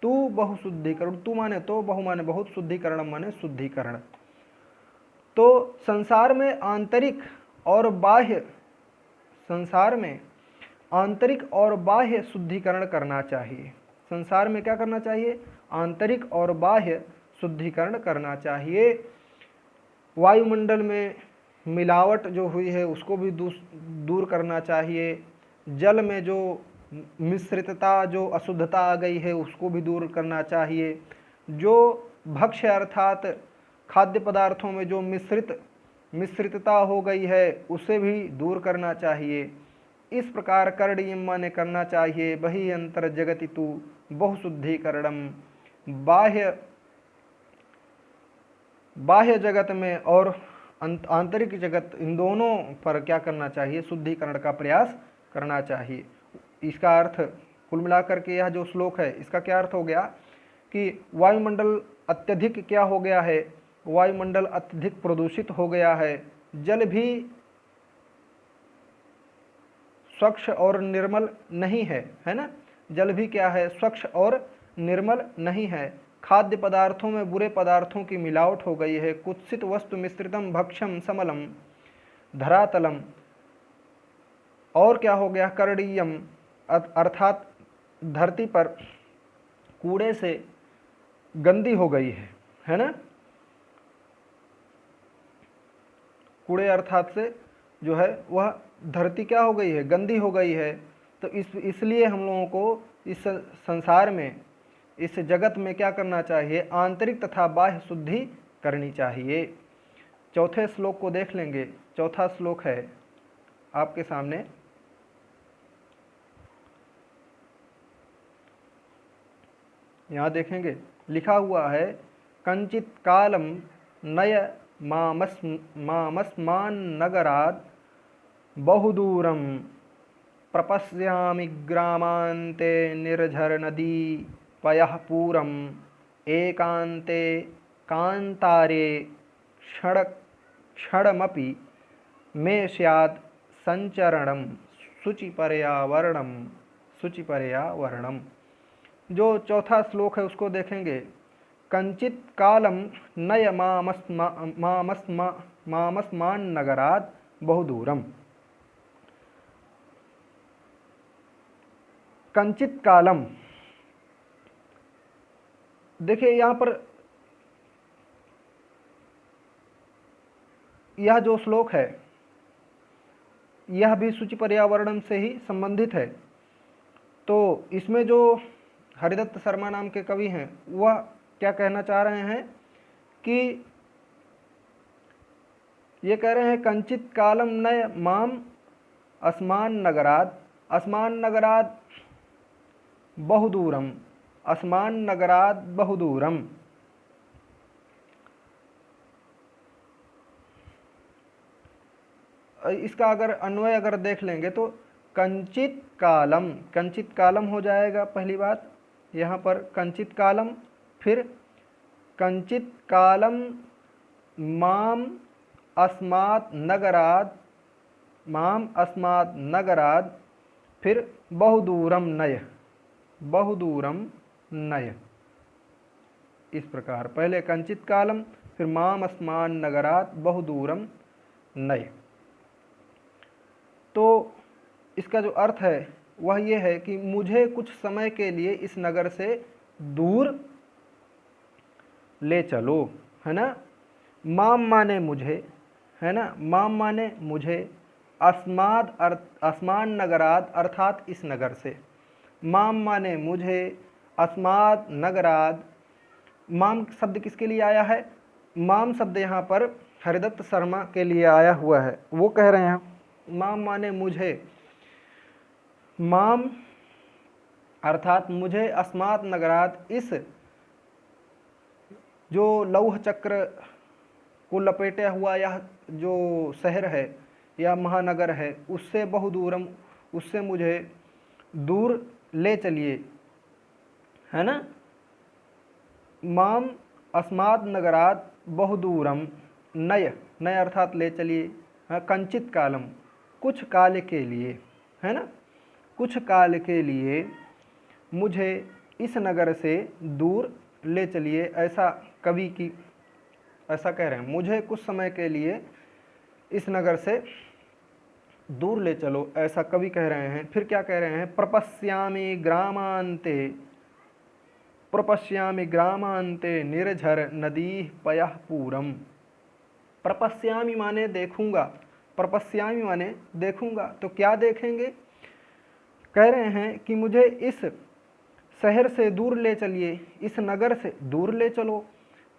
तू बहुशुद्धिकरण, तू माने तो, बहु माने बहुत, शुद्धिकरणम माने शुद्धिकरण। तो संसार में आंतरिक और बाह्य, संसार में आंतरिक और बाह्य शुद्धिकरण करना चाहिए। संसार में क्या करना चाहिए, आंतरिक और बाह्य शुद्धिकरण करना चाहिए। वायुमंडल में मिलावट जो हुई है उसको भी दूर करना चाहिए। जल में जो मिश्रितता, जो अशुद्धता आ गई है उसको भी दूर करना चाहिए। जो भक्ष्य अर्थात खाद्य पदार्थों में जो मिश्रितता हो गई है उसे भी दूर करना चाहिए। इस प्रकार करणीयम माने करना चाहिए, बहि अंतर जगति तु बहुशुद्धिकरणम, बाह्य जगत में और आंतरिक जगत, इन दोनों पर क्या करना चाहिए, शुद्धिकरण का प्रयास करना चाहिए। इसका अर्थ कुल मिलाकर के यह जो श्लोक है इसका क्या अर्थ हो गया कि वायुमंडल अत्यधिक क्या हो गया है, वायुमंडल अत्यधिक प्रदूषित हो गया है, जल भी स्वच्छ और निर्मल नहीं है, है ना, जल भी क्या है, स्वच्छ और निर्मल नहीं है। खाद्य पदार्थों में बुरे पदार्थों की मिलावट हो गई है। कुत्सित वस्तु मिश्रितम भक्ष्यम समलम धरातलम, और क्या हो गया, करणीयम अर्थात धरती पर कूड़े से गंदी हो गई है ना, कूड़े अर्थात से जो है वह धरती क्या हो गई है, गंदी हो गई है। तो इसलिए हम लोगों को इस संसार में, इस जगत में क्या करना चाहिए, आंतरिक तथा बाह्य शुद्धि करनी चाहिए। चौथे श्लोक को देख लेंगे। चौथा श्लोक है आपके सामने, यहाँ देखेंगे लिखा हुआ है कंचित कालम नय मामस्मान नगराद बहुदूरम प्रपश्यामि ग्रामान्ते निर्झर नदी पयः पूरम एकान्ते कांतारे क्षणमपि मे स्यात् संचरणम शुचिपर्यावरणम। जो चौथा श्लोक है उसको देखेंगे। कंचित कालम नय मामस्मान नगराद बहुदूरम। कंचित कालम, देखिए यहाँ पर यह जो श्लोक है यह भी सूचि पर्यावरण से ही संबंधित है। तो इसमें जो हरिदत्त शर्मा नाम के कवि हैं वह क्या कहना चाह रहे हैं कि ये कह रहे हैं कंचित कालम नय माम अस्मान नगराद, अस्मान नगराद बहुदूरम, अस्मान नगराद बहुदूरम। इसका अगर अन्वय अगर देख लेंगे तो कंचित कालम, कंचित कालम हो जाएगा पहली बात यहाँ पर कंचित कालम, फिर कंचित कालम माम अस्मात् नगराद, माम अस्मात् नगराद, फिर बहुदूरम नय, बहुदूरम नय। इस प्रकार पहले कंचित कालम, फिर माम अस्मान नगरात बहुदूरम नय। तो इसका जो अर्थ है वह ये है कि मुझे कुछ समय के लिए इस नगर से दूर ले चलो, है ना। माम माने मुझे, है ना, माम माने मुझे, अस्माद अस्मान नगराद अर्थात इस नगर से, माम माने मुझे, अस्माद नगराद। माम शब्द किसके लिए आया है? माम शब्द यहाँ पर हरिदत्त शर्मा के लिए आया हुआ है। वो कह रहे हैं माम माने मुझे, माम अर्थात मुझे, अस्मात् नगरात इस जो लौह चक्र को लपेटे हुआ यह जो शहर है या महानगर है उससे बहुदूरम, उससे मुझे दूर ले चलिए, है ना। माम अस्मात् नगरात बहुदूरम नय, नय अर्थात ले चलिए, कंचित कालम कुछ काल के लिए, है ना, कुछ काल के लिए मुझे इस नगर से दूर ले चलिए। ऐसा कवि की ऐसा कह रहे हैं, मुझे कुछ समय के लिए इस नगर से दूर ले चलो, ऐसा कवि कह रहे हैं। फिर क्या कह रहे हैं? प्रपश्यामि ग्रामांते, प्रपश्यामि ग्रामांते निर्झर नदी पयः पूरम। प्रपश्यामि माने देखूंगा, प्रपश्यामि माने देखूंगा, तो क्या देखेंगे? कह रहे हैं कि मुझे इस शहर से दूर ले चलिए, इस नगर से दूर ले चलो।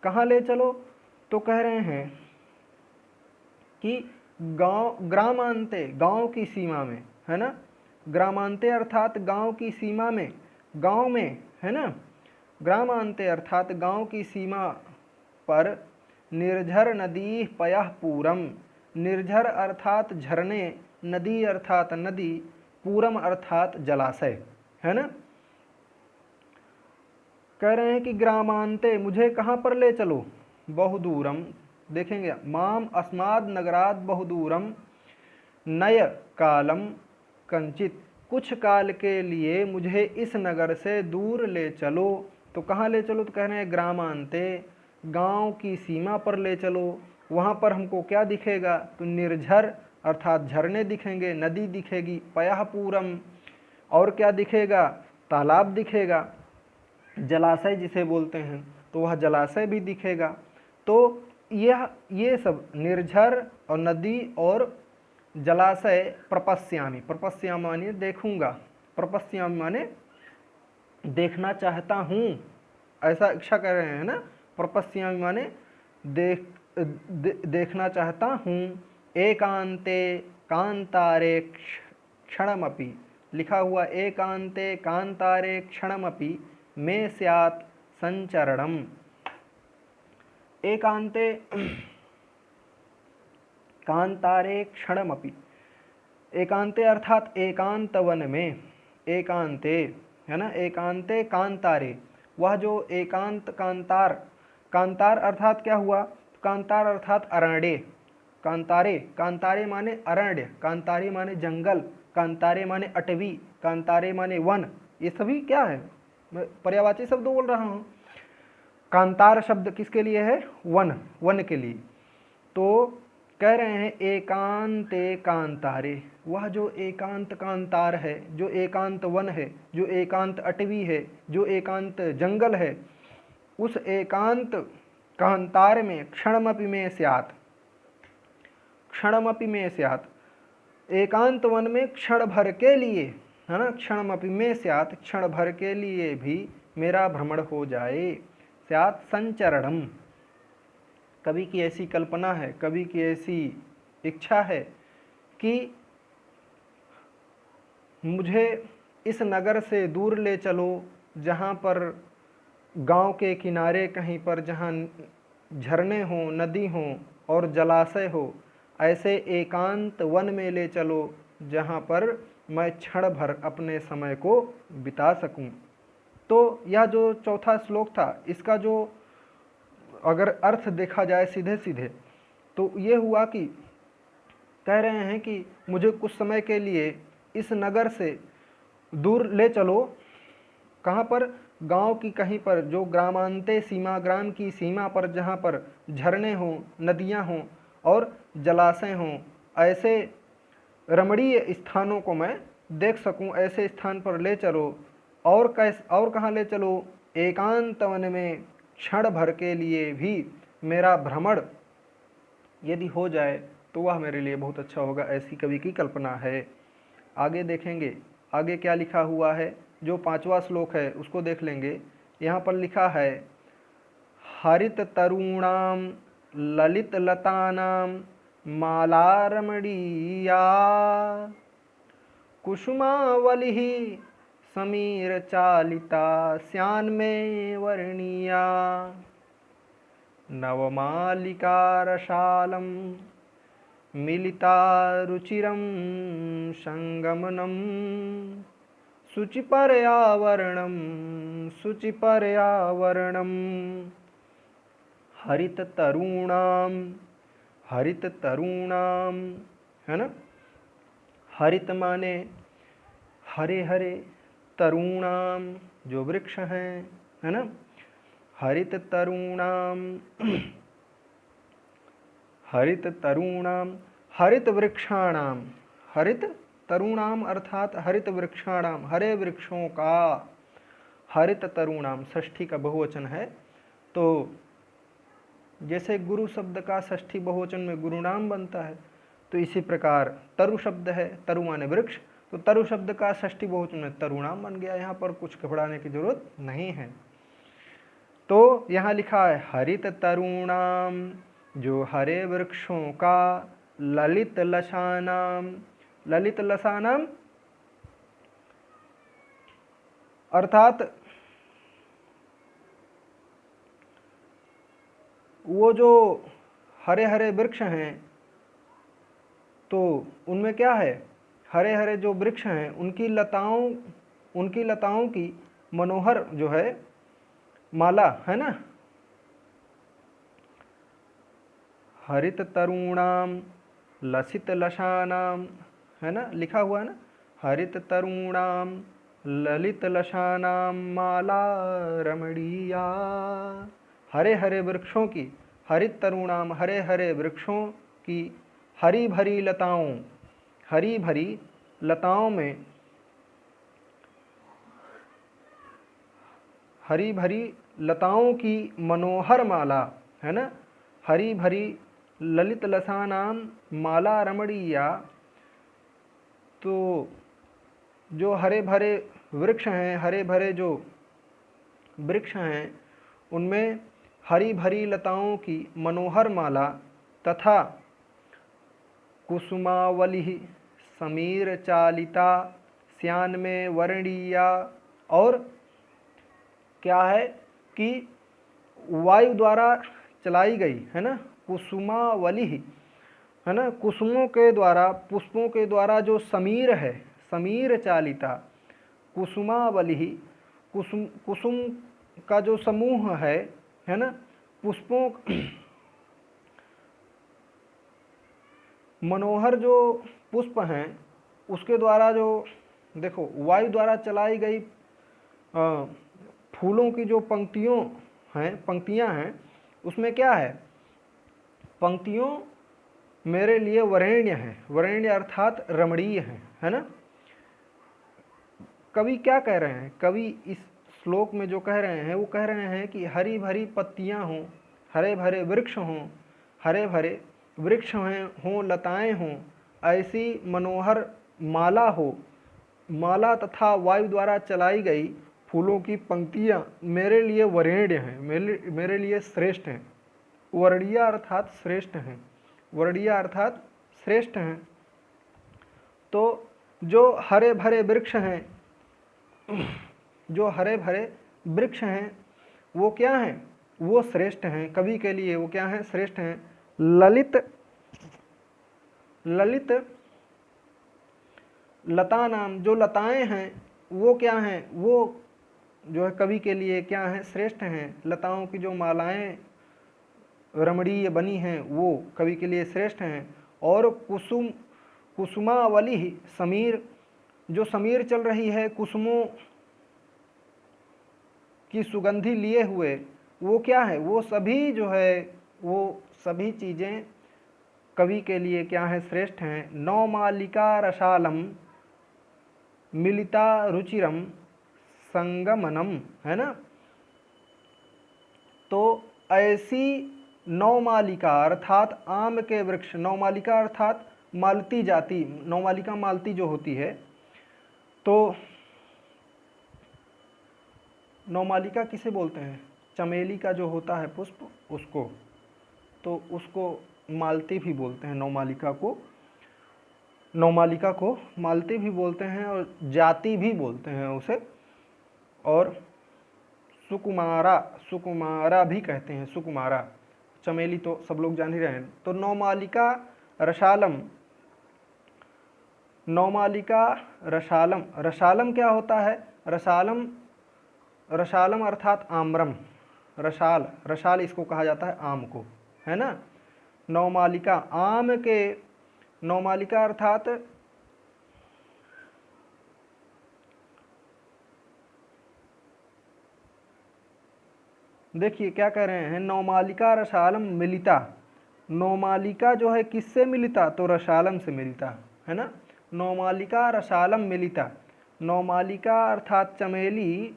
कहाँ ले चलो? तो कह रहे हैं कि गांव, ग्रामांते गांव की सीमा में, है ना, ग्रामांते अर्थात गांव की सीमा में, गांव में, है ना, ग्रामांते अर्थात गांव की सीमा पर निर्झर नदी पयः पूरम, निर्झर अर्थात झरने, नदी अर्थात नदी, पूरम अर्थात जलाशय, है ना। कह रहे हैं कि ग्रामांते मुझे कहाँ पर ले चलो? बहुदूरम, देखेंगे माम अस्माद नगरात बहुदूरम नय कालम कंचित, कुछ काल के लिए मुझे इस नगर से दूर ले चलो। तो कहाँ ले चलो? तो कह रहे हैं ग्रामांते, गांव की सीमा पर ले चलो। वहाँ पर हमको क्या दिखेगा? तो निर्झर अर्थात झरने दिखेंगे, नदी दिखेगी, पयः पूरम, और क्या दिखेगा? तालाब दिखेगा, जलाशय जिसे बोलते हैं, तो वह जलाशय भी दिखेगा। तो ये सब निर्झर और नदी और जलाशय प्रपश्यामि, प्रपश्यामि माने देखूंगा, प्रपश्यामि माने देखना चाहता हूँ, ऐसा इच्छा कर रहे हैं ना। प्रपश्यामि माने देखना चाहता हूँ। एकांते कांतारे क्षणमपि, लिखा हुआ एकांते कांतारे क्षणमपि में स्यात् संचरणम। एकांते कांतारे क्षणमपि, एकांते अर्थात एकांत वन में, एकांते, है ना, एकांते कांतारे, वह जो एकांत कांतार, कांतार अर्थात क्या हुआ? कांतार अर्थात अरण्य, कांतारे, कांतारे माने अरण्य, कांतारे माने जंगल, कांतारे माने अटवी, कांतारे माने वन, ये सभी क्या है? मैं पर्यायवाची शब्द बोल रहा हूँ। कांतार शब्द किसके लिए है? वन, वन के लिए। तो कह रहे हैं एकांते कांतारे, वह जो एकांत कांतार है, जो एकांत वन है, जो एकांत अटवी है, जो एकांत जंगल है, उस एकांत कांतार में क्षणमपि में स्यात्, क्षणमपि में स्यात्, एकांत वन में क्षण भर के लिए, है ना, क्षणमपि में स्यात्, क्षण भर के लिए भी मेरा भ्रमण हो जाए। स्यात् संचरणम, कवि की ऐसी कल्पना है, कवि की ऐसी इच्छा है कि मुझे इस नगर से दूर ले चलो, जहाँ पर गांव के किनारे कहीं पर जहाँ झरने हों, नदी हों और जलाशय हो, ऐसे एकांत वन में ले चलो जहाँ पर मैं क्षण भर अपने समय को बिता सकूं। तो यह जो चौथा श्लोक था, इसका जो अगर अर्थ देखा जाए सीधे सीधे तो ये हुआ कि कह रहे हैं कि मुझे कुछ समय के लिए इस नगर से दूर ले चलो, कहाँ पर? गांव की कहीं पर, जो ग्रामांते सीमा, ग्राम की सीमा पर जहाँ पर झरने हों, नदियाँ हों और जलाशय हों, ऐसे रमणीय स्थानों को मैं देख सकूं, ऐसे स्थान पर ले चलो। और और कहाँ ले चलो? एकांत वन में क्षण भर के लिए भी मेरा भ्रमण यदि हो जाए तो वह मेरे लिए बहुत अच्छा होगा, ऐसी कवि की कल्पना है। आगे देखेंगे, आगे क्या लिखा हुआ है। जो 5वां श्लोक है उसको देख लेंगे। यहाँ पर लिखा है, हरित तरुणाम ललित लतानाम मालारमणीया कुसुमावलिः समीर चालिता श्यान्मे वर्णीया नवमालिकारशालं मिलिता रुचिरं संगमनं शुचिपर्यावरणं शुचिपर्यावरणं हरित तरुणाम, है ना। हरित माने हरे हरे, तरुणाम जो वृक्ष हैं, है ना। हरित तरुणाम हरित तरुणाम, हरित वृक्षाणाम, हरित तरुणाम अर्थात हरित वृक्षाणाम, हरे वृक्षों का। हरित तरुणाम षष्ठी का बहुवचन है। तो जैसे गुरु शब्द का षष्ठी बहुवचन में गुरुनाम बनता है, तो इसी प्रकार तरु शब्द है, तरु माने वृक्ष, तो तरु शब्द का षष्ठी बहुवचन में तरुणाम बन गया। यहाँ पर कुछ घबराने की जरूरत नहीं है। तो यहाँ लिखा है हरित तरुणाम, जो हरे वृक्षों का, ललित लसानाम, ललित लसानाम अर्थात वो जो हरे हरे वृक्ष हैं, तो उनमें क्या है, हरे हरे जो वृक्ष हैं उनकी लताओं की मनोहर जो है माला, है ना। हरित तरुणाम लसित लसानाम, है ना, लिखा हुआ है ना, हरित तरुणाम ललित लसानाम माला रमणीया। हरे हरे वृक्षों की, हरित तरुणाम हरे हरे वृक्षों की हरी भरी लताओं, हरी भरी लताओं में, हरी भरी लताओं की मनोहर माला, है ना। हरी भरी ललित लसानाम माला रमणीया, तो जो हरे भरे वृक्ष हैं, हरे भरे जो वृक्ष हैं उनमें हरी भरी लताओं की मनोहर माला तथा कुसुमावलिः समीर चालिता श्यान्मे वर्णीया, और क्या है कि वायु द्वारा चलाई गई, है ना, कुसुमावलिः, है ना, कुसुमों के द्वारा, पुष्पों के द्वारा जो समीर है, समीर चालिता, कुसुमावलिः, कुसुम का जो समूह है ना, पुष्पों मनोहर जो पुष्प हैं उसके द्वारा जो देखो वायु द्वारा चलाई गई फूलों की जो पंक्तियां हैं उसमें क्या है, पंक्तियों मेरे लिए वरेण्य है, वरेण्य अर्थात रमणीय है ना। कवि क्या कह रहे हैं, कवि इस श्लोक में जो कह रहे हैं वो कह रहे हैं कि हरी भरी पत्तियां हों, हरे भरे वृक्ष हों, हरे भरे वृक्ष हों, लताएं हों, ऐसी मनोहर माला हो, माला तथा वायु द्वारा चलाई गई फूलों की पंक्तियां मेरे लिए वरेण्य हैं, मेरे लिए श्रेष्ठ हैं। वर्णीय अर्थात श्रेष्ठ हैं, वर्णीय अर्थात श्रेष्ठ हैं। तो जो हरे भरे वृक्ष हैं, जो हरे भरे वृक्ष हैं वो क्या हैं, वो श्रेष्ठ हैं कवि के लिए, वो क्या हैं, श्रेष्ठ हैं। ललित ललित लता नाम, जो लताएं हैं वो क्या हैं, वो जो है कवि के लिए क्या हैं, श्रेष्ठ हैं। लताओं की जो मालाएं रमणीय बनी हैं वो कवि के लिए श्रेष्ठ हैं। और कुसुमावली समीर, जो समीर चल रही है कुसुमों की सुगंधी लिए हुए, वो क्या है, वो सभी जो है वो सभी चीज़ें कवि के लिए क्या है, श्रेष्ठ हैं। नवमालिका रसालम मिलिता रुचिरम संगमनम, है ना। तो ऐसी नवमालिका अर्थात आम के वृक्ष, नवमालिका अर्थात मालती जाति, नवमालिका मालती जो होती है, तो नवमालिका किसे बोलते हैं, चमेली का जो होता है पुष्प उसको, तो उसको मालती भी बोलते हैं, नवमालिका को मालती भी बोलते हैं और जाति भी बोलते हैं उसे। और सुकुमारा भी कहते हैं, सुकुमारा, चमेली तो सब लोग जान ही रहे हैं। तो नवमालिका रसालम, नवमालिका रसालम, रसालम क्या होता है, रसालम अर्थात आम्रम, रसाल इसको कहा जाता है आम को, है ना। नवमालिका आम के, नवमालिका अर्थात देखिए क्या कह रहे हैं, नवमालिका रसालम मिलिता, नवमालिका जो है किससे मिलिता, तो रसालम से मिलिता, है ना। नवमालिका रसालम मिलिता, नवमालिका अर्थात चमेली,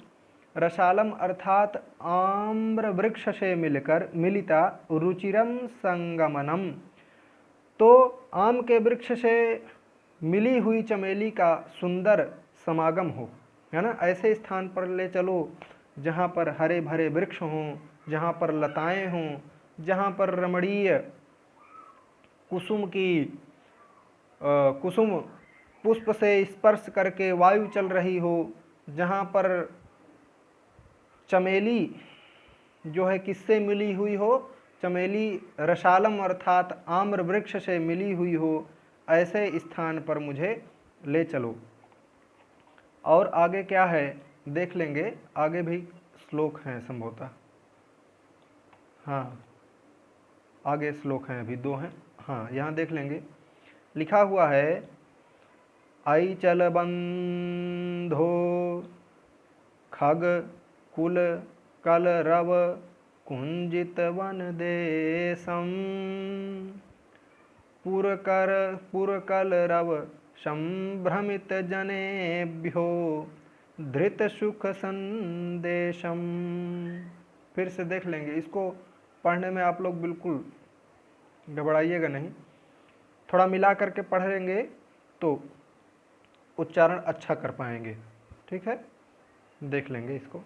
रसालम अर्थात आम्र वृक्ष से मिलकर, मिलिता रुचिरम संगमनम, तो आम के वृक्ष से मिली हुई चमेली का सुंदर समागम हो, है ना। ऐसे स्थान पर ले चलो जहाँ पर हरे भरे वृक्ष हों, जहाँ पर लताएं हों, जहाँ पर रमणीय कुसुम पुष्प से स्पर्श करके वायु चल रही हो, जहाँ पर चमेली जो है किससे मिली हुई हो, चमेली रसालम अर्थात आम्र वृक्ष से मिली हुई हो, ऐसे स्थान पर मुझे ले चलो। और आगे क्या है देख लेंगे, आगे भी श्लोक हैं संभवतः, हाँ आगे श्लोक हैं, अभी 2 हैं, हाँ यहाँ देख लेंगे। लिखा हुआ है आई चल बंधो खग कुल कल रव कुंजित वन देशम पुरकल रव संभ्रमित जनेभ्यो धृत सुख संदेशम। फिर से देख लेंगे, इसको पढ़ने में आप लोग बिल्कुल घबराइएगा नहीं, थोड़ा मिला करके पढ़ेंगे तो उच्चारण अच्छा कर पाएंगे, ठीक है। देख लेंगे इसको।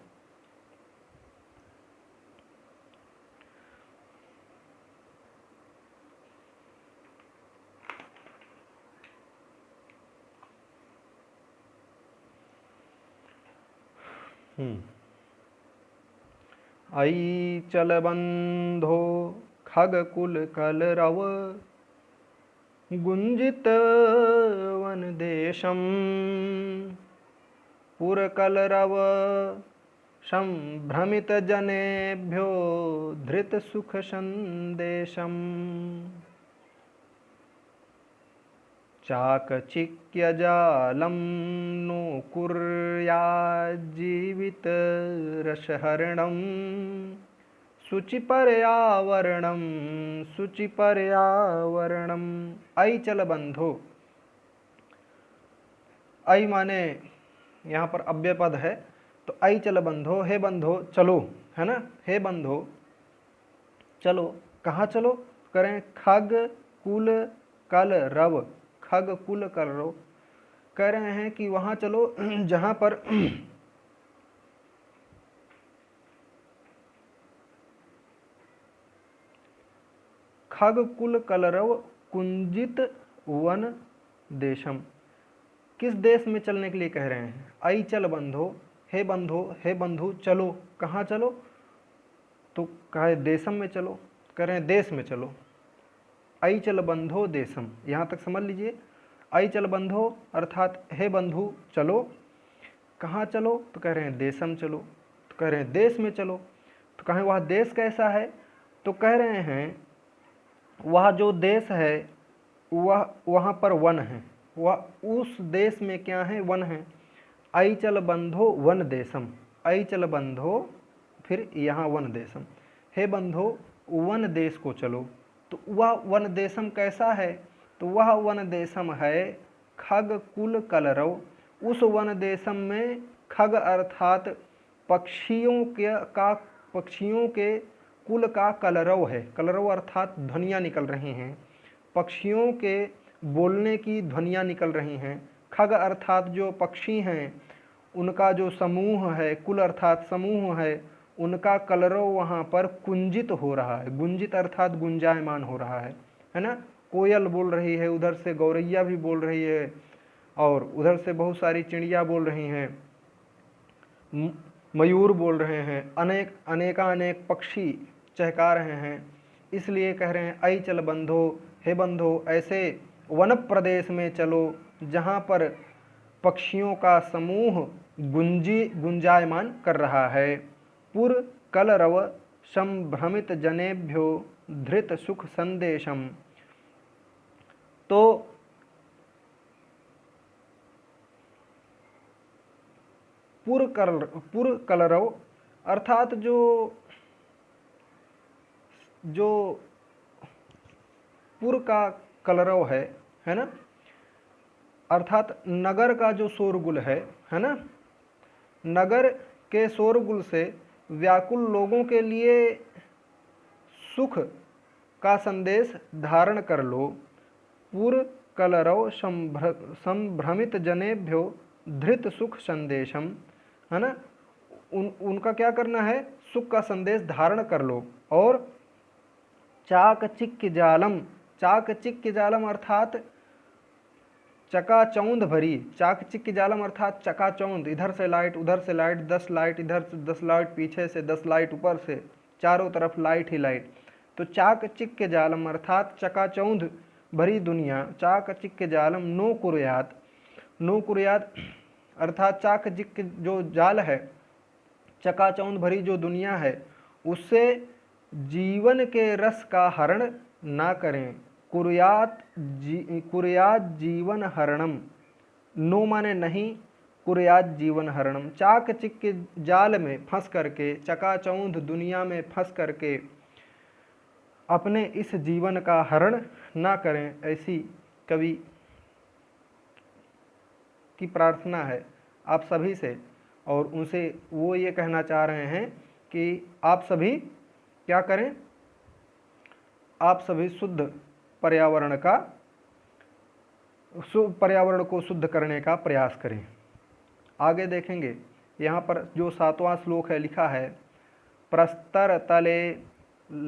आई चल बंधो खग कुल कल रव गुंजित वन देशम पुरकलरव संभ्रमित जनेभ्यो धृत सुख संदेशम। चाकचिक्यजालं नो कुर्याज्जीवितरसहरणं शुचिपर्यावरणं शुचिपर्यावरणम्। ऐ चल बंधो, ऐ माने यहाँ पर अव्यय पद है, तो ऐ चल बंधो, हे बंधो चलो, है ना, हे बंधो चलो। कहाँ चलो? करें खग कुल कल रव, खग कुल कल रव। कह रहे हैं कि वहाँ चलो जहाँ पर खग कुल कलरव कुंजित वन देशम। किस देश में चलने के लिए कह रहे हैं? आई चल बंधो, हे बंधो, हे बंधु चलो। कहाँ चलो? तो कहे देशम में चलो, कह रहे हैं देश में चलो। आई चल बंधो देशम, यहाँ तक समझ लीजिए। आई चल बंधो अर्थात हे बंधु चलो। कहाँ चलो? तो कह रहे हैं देशम चलो, तो कह रहे हैं देश में चलो। तो कहें वह देश कैसा है? तो कह रहे हैं वह जो देश है वह वहाँ पर वन है, वह उस देश में क्या है? वन है। आई चल बंधो वन देशम, आई चल बंधो फिर यहाँ वन देशम, हे बंधो वन देश को चलो। तो वह वन देशम कैसा है? तो वह वन देशम है खग कुल कलरव। उस वन देशम में खग अर्थात पक्षियों के कुल का कलरव है। कलरव अर्थात ध्वनियाँ निकल रही हैं, पक्षियों के बोलने की ध्वनियाँ निकल रही हैं। खग अर्थात जो पक्षी हैं उनका जो समूह है, कुल अर्थात समूह है, उनका कलरव वहाँ पर कुंजित हो रहा है। गुंजित अर्थात गुंजायमान हो रहा है ना। कोयल बोल रही है, उधर से गौरैया भी बोल रही है, और उधर से बहुत सारी चिड़िया बोल रही हैं, मयूर बोल रहे हैं, अनेक पक्षी चहका रहे हैं। इसलिए कह रहे हैं ऐ चल बंधो, हे बंधो ऐसे वन प्रदेश में चलो जहाँ पर पक्षियों का समूह गुंजायमान कर रहा है। पुर कलरव संभ्रमित जनेभ्यो धृत सुख संदेशम। तो पुर कलरव अर्थात जो पुर का कलरव है ना, अर्थात नगर का जो शोरगुल है ना, नगर के शोरगुल से व्याकुल लोगों के लिए सुख का संदेश धारण कर लो। पुर कलरव संभ्रमित जनेभ्यो धृत सुख संदेशम, है ना। उनका क्या करना है? सुख का संदेश धारण कर लो। और चाकचिक्य जालम, चाकचिक्य जालम अर्थात चकाचौंध भरी, चाकचिक्य जालम अर्थात चकाचौंध, इधर से लाइट उधर से लाइट, 10 लाइट इधर से 10 लाइट पीछे से 10 लाइट ऊपर से, चारों तरफ लाइट ही लाइट। तो चाकचिक्य जालम अर्थात चकाचौंध भरी दुनिया, चाकचिक्य जालम नो कुर्यात, नो कुर्यात अर्थात चाकचिक्य जो जाल है, चकाचौंध भरी जो दुनिया है, उससे जीवन के रस का हरण ना करें। कुर्यात जीवन हरणम, नो माने नहीं, कुर्यात जीवन हरणम। चाकचिक्य जाल में फंस करके, चकाचौंध दुनिया में फंस करके अपने इस जीवन का हरण ना करें, ऐसी कवि की प्रार्थना है आप सभी से। और उनसे वो ये कहना चाह रहे हैं कि आप सभी क्या करें? आप सभी शुद्ध पर्यावरण को शुद्ध करने का प्रयास करें। आगे देखेंगे यहाँ पर जो 7वां श्लोक है लिखा है, प्रस्तर तले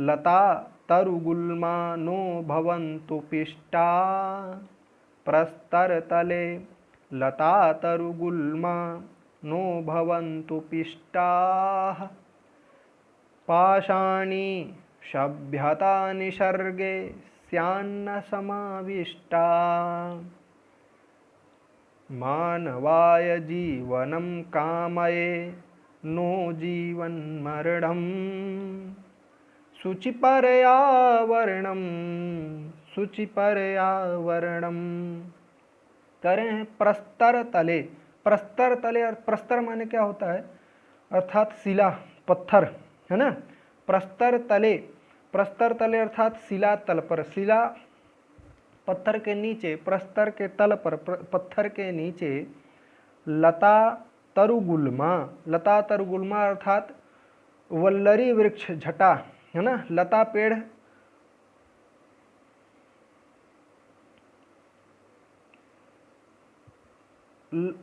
लता तरुगुल्मा नो भवन्तु पिष्टा, प्रस्तर तले लता तरुगुल्मा नो भवन्तु पिष्टाः, पाषाणी सभ्यता निसर्गे स्यान्न समाविष्टा, मानवाय जीवनं कामये नो जीवन्मरणम्, शुचिपर्यावरणं शुचिपर्यावरणम्। कह रहे हैं प्रस्तर तले। प्रस्तर तले, और प्रस्तर माने क्या होता है, अर्थात शिला, पत्थर, है ना। प्रस्तर तले, प्रस्तर तले अर्थात शिला तल पर, शिला पत्थर के नीचे, प्रस्तर के तल पर, पत्थर के नीचे लता तरुगुल्मा, लता तरुगुल्मा अर्थात वल्लरी वृक्ष झटा, है ना। लता पेड़,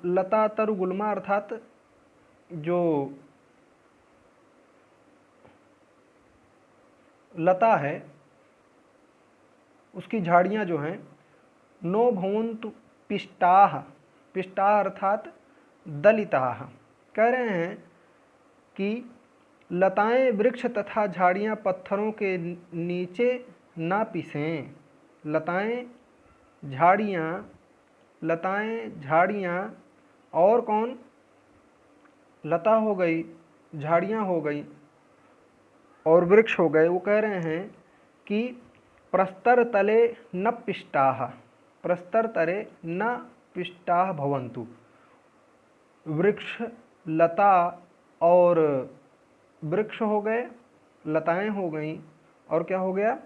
लता तरुगुल्मा अर्थात जो लता है उसकी झाड़ियाँ जो हैं, नो भवन्तु पिष्टाः, पिष्टाः अर्थात दलिताः। कह रहे हैं कि लताएं वृक्ष तथा झाड़ियाँ पत्थरों के नीचे ना पिसें। लताएं झाड़ियाँ, लताएं झाड़ियाँ और कौन, लता हो गई, झाड़ियाँ हो गई और वृक्ष हो गए। वो कह रहे हैं कि प्रस्तर तले न पिष्टाः, प्रस्तर तले न पिष्टाः भवन्तु। वृक्ष, लता और वृक्ष हो गए, लताएं हो गई, और क्या हो गया,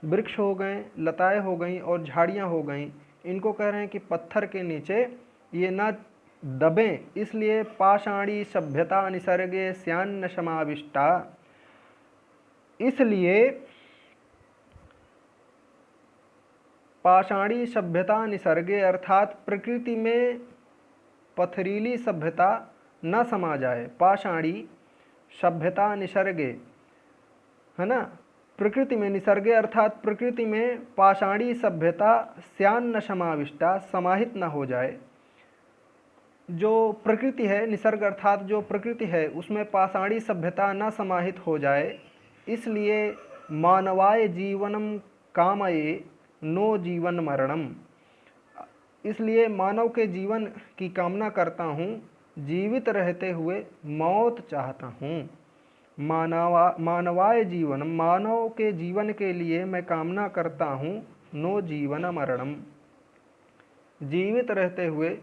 वृक्ष हो गए, लताएं हो गई और झाड़ियाँ हो गई। इनको कह रहे हैं कि पत्थर के नीचे ये न दबें, इसलिए पाषाणी सभ्यता निसर्गे स्यान्न समाविष्टा, इसलिए पाषाणी सभ्यता निसर्गे अर्थात प्रकृति में पथरीली सभ्यता न समा जाए। पाषाणी सभ्यता निसर्गे, है ना, प्रकृति में, निसर्गे अर्थात प्रकृति में पाषाणी सभ्यता स्यान्न समाविष्टा, समाहित न हो जाए। जो प्रकृति है, निसर्ग अर्थात जो प्रकृति है, उसमें पाषाणी सभ्यता न समाहित हो जाए, इसलिए मानवाय जीवनम कामये नो जीवन मरणम, इसलिए मानव के जीवन की कामना करता हूँ, जीवित रहते हुए मौत चाहता हूँ। मानवाय जीवन, मानव के जीवन के लिए मैं कामना करता हूँ, नो जीवन मरणम, जीवित रहते हुए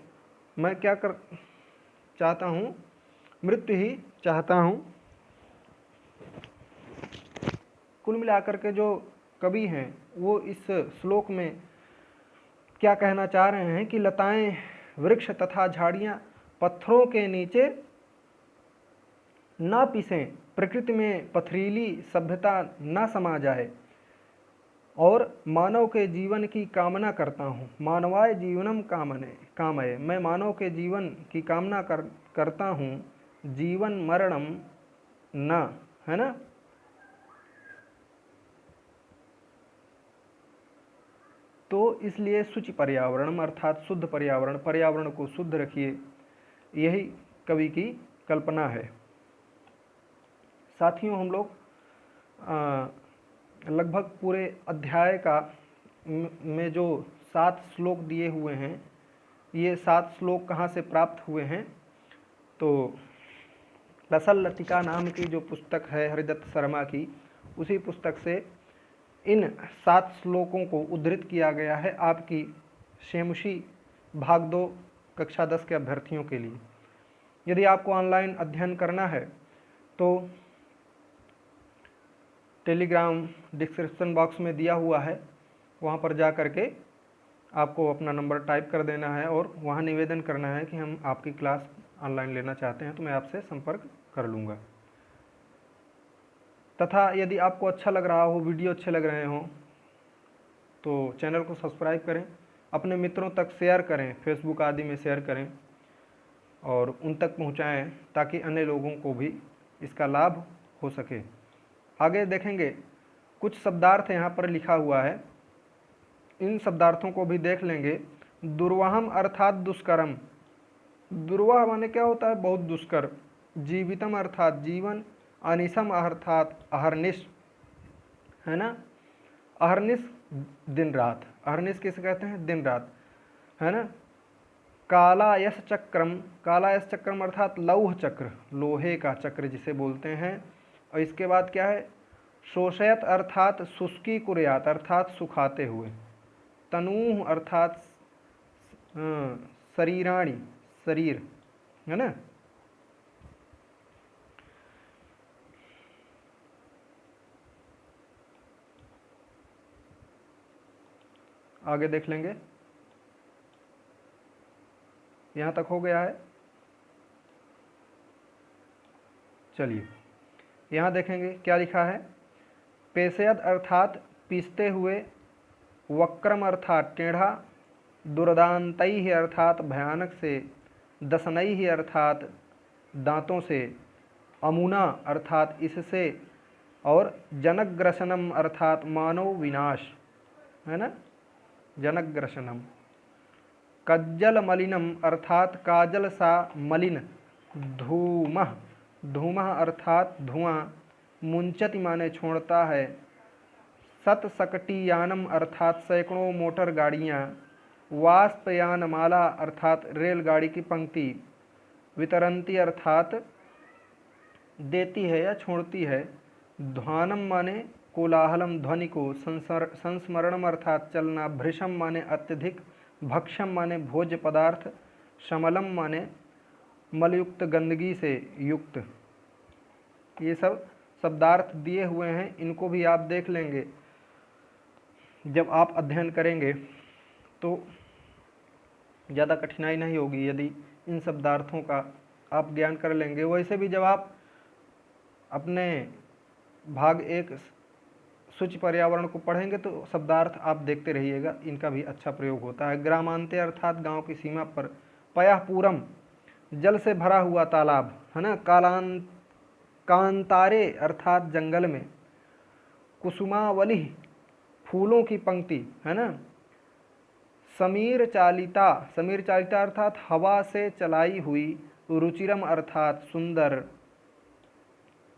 मैं क्या कर चाहता हूँ, मृत्यु ही चाहता हूँ। कुल मिलाकर के जो कवि हैं वो इस श्लोक में क्या कहना चाह रहे हैं कि लताएं, वृक्ष तथा झाड़ियाँ पत्थरों के नीचे ना पिसें, प्रकृति में पथरीली सभ्यता ना समा जाए, और मानव के जीवन की कामना करता हूँ। मानवाय जीवनम कामये, मैं मानव के जीवन की कामना करता हूँ, जीवन मरणम न, है ना। तो इसलिए शुचि पर्यावरण अर्थात शुद्ध पर्यावरण, पर्यावरण को शुद्ध रखिए, यही कवि की कल्पना है। साथियों, हम लोग लगभग पूरे अध्याय का में जो 7 श्लोक दिए हुए हैं, ये 7 श्लोक कहाँ से प्राप्त हुए हैं, तो रसल लतिका नाम की जो पुस्तक है हरिदत्त शर्मा की, उसी पुस्तक से इन 7 श्लोकों को उद्धृत किया गया है आपकी शेमुशी भाग 2 कक्षा 10 के अभ्यर्थियों के लिए। यदि आपको ऑनलाइन अध्ययन करना है तो टेलीग्राम डिस्क्रिप्शन बॉक्स में दिया हुआ है, वहाँ पर जा कर के आपको अपना नंबर टाइप कर देना है और वहाँ निवेदन करना है कि हम आपकी क्लास ऑनलाइन लेना चाहते हैं, तो मैं आपसे संपर्क कर लूँगा। तथा यदि आपको अच्छा लग रहा हो, वीडियो अच्छे लग रहे हों, तो चैनल को सब्सक्राइब करें, अपने मित्रों तक शेयर करें, फेसबुक आदि में शेयर करें और उन तक पहुंचाएं, ताकि अन्य लोगों को भी इसका लाभ हो सके। आगे देखेंगे, कुछ शब्दार्थ यहाँ पर लिखा हुआ है, इन शब्दार्थों को भी देख लेंगे। दुर्वाहम अर्थात दुष्करम, दुर्वाह माने क्या होता है, बहुत दुष्कर। जीवितम अर्थात जीवन, अनिशम अर्थात अहर्निश, है ना। अहर्निश दिन रात, अहर्निश किसे कहते हैं, दिन रात, है ना। कालायस चक्रम, कालायस चक्रम अर्थात लौह चक्र, लोहे का चक्र जिसे बोलते हैं। और इसके बाद क्या है, शोषयत अर्थात शुष्की कुर्यात अर्थात सुखाते हुए। तनूह अर्थात शरीराणि, शरीर, है ना। आगे देख लेंगे, यहाँ तक हो गया है। चलिए यहाँ देखेंगे क्या लिखा है। पेशयद अर्थात पीसते हुए, वक्रम अर्थात टेढ़ा, दुर्दांतैः अर्थात भयानक से, दशनैः अर्थात दांतों से, अमुना अर्थात इससे, और जनग्रसनम अर्थात मानव विनाश, है ना, जनग्रसनम। कज्जल मलिनम अर्थात काजल सा मलिन, धूमः, धूमः अर्थात धुआं, मुंचति माने छोड़ता है, शतशकटीयानम अर्थात सैकड़ों मोटर गाड़ियाँ, वाष्पयान माला अर्थात रेलगाड़ी की पंक्ति, वितरंती अर्थात देती है या छोड़ती है, ध्वानम माने कोलाहलम ध्वनि को, संस्मरणम अर्थात चलना, भृशम माने अत्यधिक, भक्षम माने भोज्य पदार्थ, शमलम माने मलयुक्त गंदगी से युक्त। ये सब शब्दार्थ दिए हुए हैं, इनको भी आप देख लेंगे जब आप अध्ययन करेंगे, तो ज़्यादा कठिनाई नहीं होगी यदि इन शब्दार्थों का आप ज्ञान कर लेंगे। वैसे भी जब आप अपने भाग 1 सूचि पर्यावरण को पढ़ेंगे तो शब्दार्थ आप देखते रहिएगा, इनका भी अच्छा प्रयोग होता है। ग्रामांते अर्थात गांव की सीमा पर, पयापूरम जल से भरा हुआ तालाब, है ना। कांतारे अर्थात जंगल में, कुसुमावली फूलों की पंक्ति, है ना। समीर चालिता, समीर चालिता अर्थात हवा से चलाई हुई, रुचिरम अर्थात सुंदर,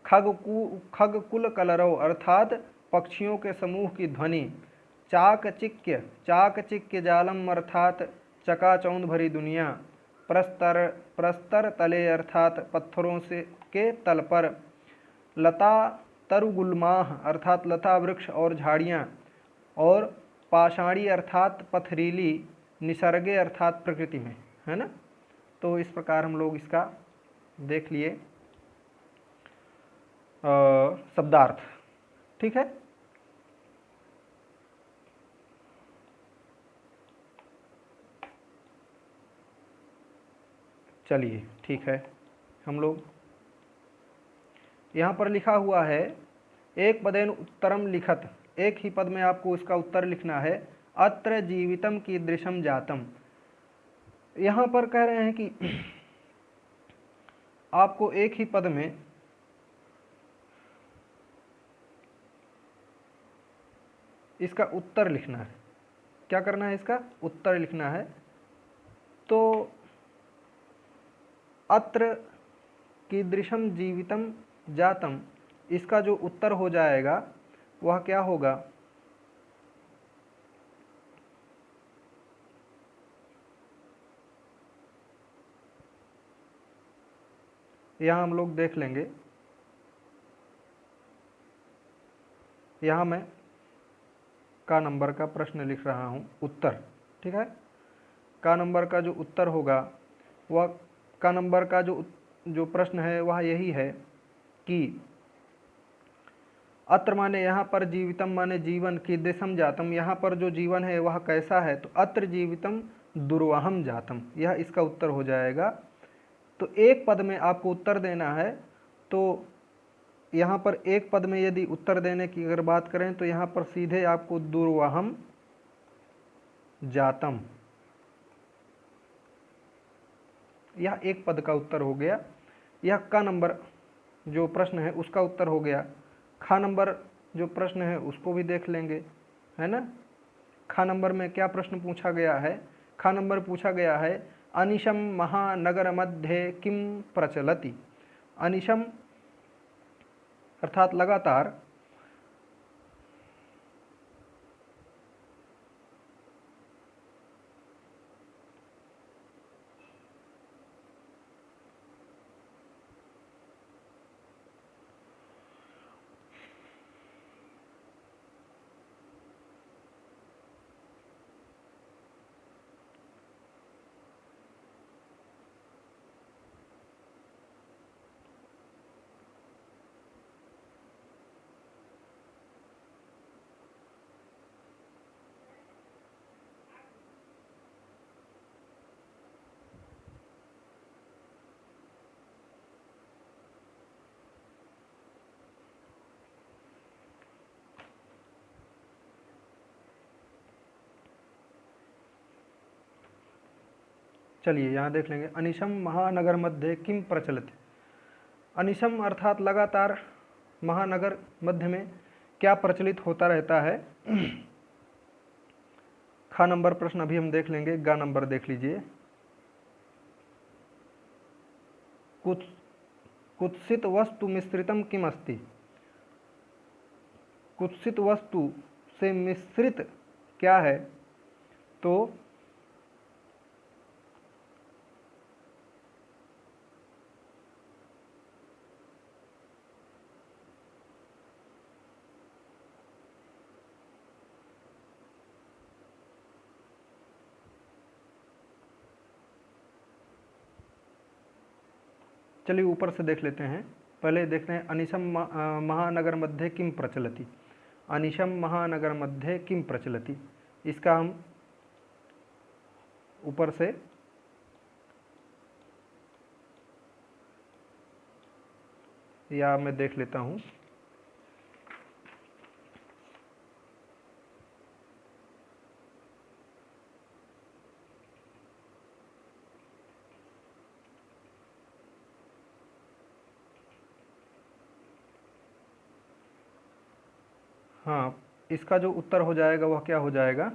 खगकुल कलरव अर्थात पक्षियों के समूह की ध्वनि, चाकचिक्य, चाकचिक्य जालम अर्थात चकाचौंध भरी दुनिया, प्रस्तर, प्रस्तर तले अर्थात पत्थरों से के तल पर, लता तरुगुलमाह अर्थात लता वृक्ष और झाड़ियाँ, और पाषाणी अर्थात पथरीली, निसर्गे अर्थात प्रकृति में, है ना। तो इस प्रकार हम लोग इसका देख लिए शब्दार्थ, ठीक है। चलिए ठीक है, हम लोग यहाँ पर लिखा हुआ है एक पदेन उत्तरम लिखत, एक ही पद में आपको इसका उत्तर लिखना है। अत्र जीवितम कीदृशम जातम, यहाँ पर कह रहे हैं कि आपको एक ही पद में इसका उत्तर लिखना है। क्या करना है, इसका उत्तर लिखना है। तो अत्र कीदृशम जीवितम जातम, इसका जो उत्तर हो जाएगा वह क्या होगा, यहाँ हम लोग देख लेंगे। यहाँ मैं का नंबर का प्रश्न लिख रहा हूँ, उत्तर, ठीक है। का नंबर का जो उत्तर होगा वह, का नंबर का जो प्रश्न है वह यही है कि अत्र माने यहाँ पर, जीवितम माने जीवन, कीदृशम जातम यहाँ पर जो जीवन है वह कैसा है, तो अत्र जीवितम दुर्वाहम जातम, यह इसका उत्तर हो जाएगा। तो एक पद में आपको उत्तर देना है। तो यहाँ पर एक पद में यदि उत्तर देने की अगर बात करें तो यहाँ पर सीधे आपको दुर्वाहम जातम, यह एक पद का उत्तर हो गया। यह का नंबर जो प्रश्न है उसका उत्तर हो गया। खा नंबर जो प्रश्न है उसको भी देख लेंगे, है ना। खा नंबर में क्या प्रश्न पूछा गया है, खा नंबर पूछा गया है अनिशम महानगर मध्य किम प्रचलति। अनिशम अर्थात लगातार, चलिए यहाँ देख लेंगे, अनिशम महानगर मध्ये किम प्रचलित। अनिशम अर्थात लगातार, महानगर मध्य में क्या प्रचलित होता रहता है। खा नंबर प्रश्न अभी हम देख लेंगे, गा नंबर देख लीजिए। कुत्सित वस्तु मिश्रितम किम अस्ति। कुत्सित वस्तु से मिश्रित क्या है, तो चलिए ऊपर से देख लेते हैं। पहले देखते हैं, अनिशम महानगर मध्ये किम प्रचलति। अनिशम महानगर मध्ये किम प्रचलति, इसका हम ऊपर से या मैं देख लेता हूँ। हाँ, इसका जो उत्तर हो जाएगा वह क्या हो जाएगा,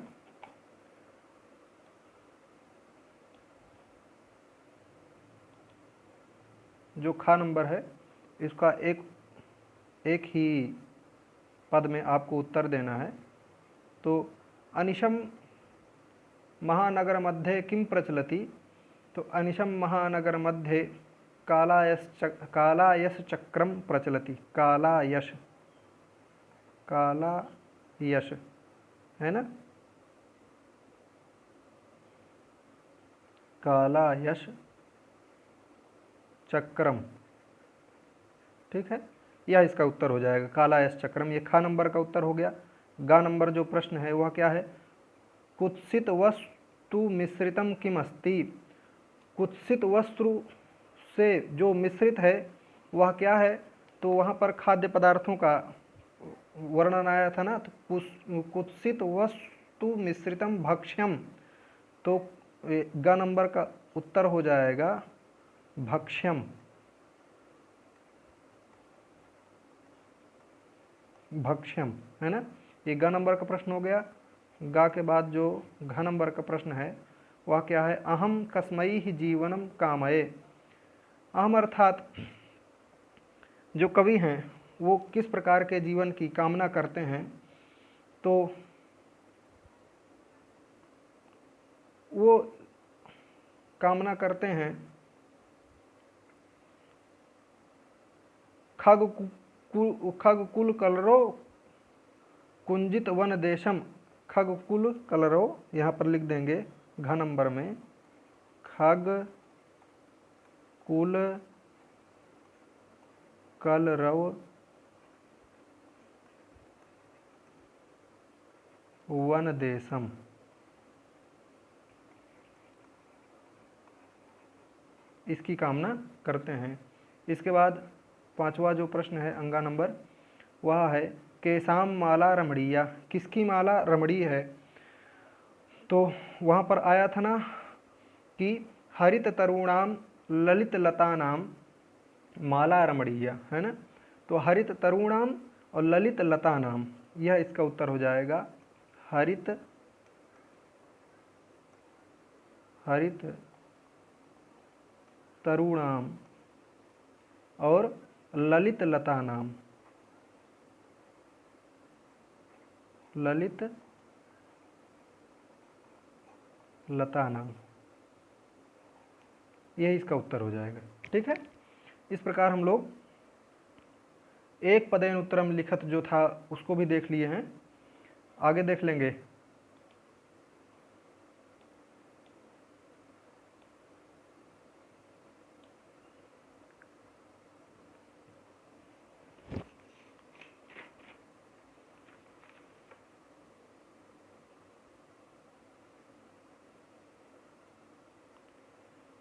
जो खा नंबर है इसका एक ही पद में आपको उत्तर देना है। तो अनिशम महानगर मध्ये किम प्रचलति, तो अनिशम महानगर मध्ये कालायश चक्रम प्रचलति। कालायश है ना, कालायश चक्रम, ठीक है, यह इसका उत्तर हो जाएगा, कालायश चक्रम। ये खा नंबर का उत्तर हो गया। गा नंबर जो प्रश्न है वह क्या है, कुत्सित वस्तु मिश्रितम किम अस्ति। कुत्सित वस्तु से जो मिश्रित है वह क्या है, तो वहाँ पर खाद्य पदार्थों का वर्णन आया था ना, तो कुत्सित वस्तु मिश्रितम भक्ष्यम, तो ग नंबर का उत्तर हो जाएगा भक्ष्यम। भक्ष्यम है ना, ये ग नंबर का प्रश्न हो गया। गा के बाद जो घ नंबर का प्रश्न है वह क्या है, अहम कस्मै ही जीवनम कामये। अहम अर्थात जो कवि हैं वो किस प्रकार के जीवन की कामना करते हैं, तो वो कामना करते हैं खगकुल कलरो कुंजित वन देशम। खगकुल कलरो यहाँ पर लिख देंगे घ नंबर में, खगकुल कलरव वन देशम। इसकी कामना करते हैं। इसके बाद पांचवा जो प्रश्न है अंगा नंबर, वह है केसाम माला रमणीया। किसकी माला रमणीय है, तो वहाँ पर आया था ना कि हरित तरुणाम ललित लतानाम माला रमणीया, है ना, तो हरित तरुणाम और ललित लतानाम, यह इसका उत्तर हो जाएगा। हरित तरुणाम और ललित लतानाम, ललित लतानाम, यही इसका उत्तर हो जाएगा। ठीक है, इस प्रकार हम लोग एक पदेन उत्तरम लिखत जो था उसको भी देख लिए हैं, आगे देख लेंगे।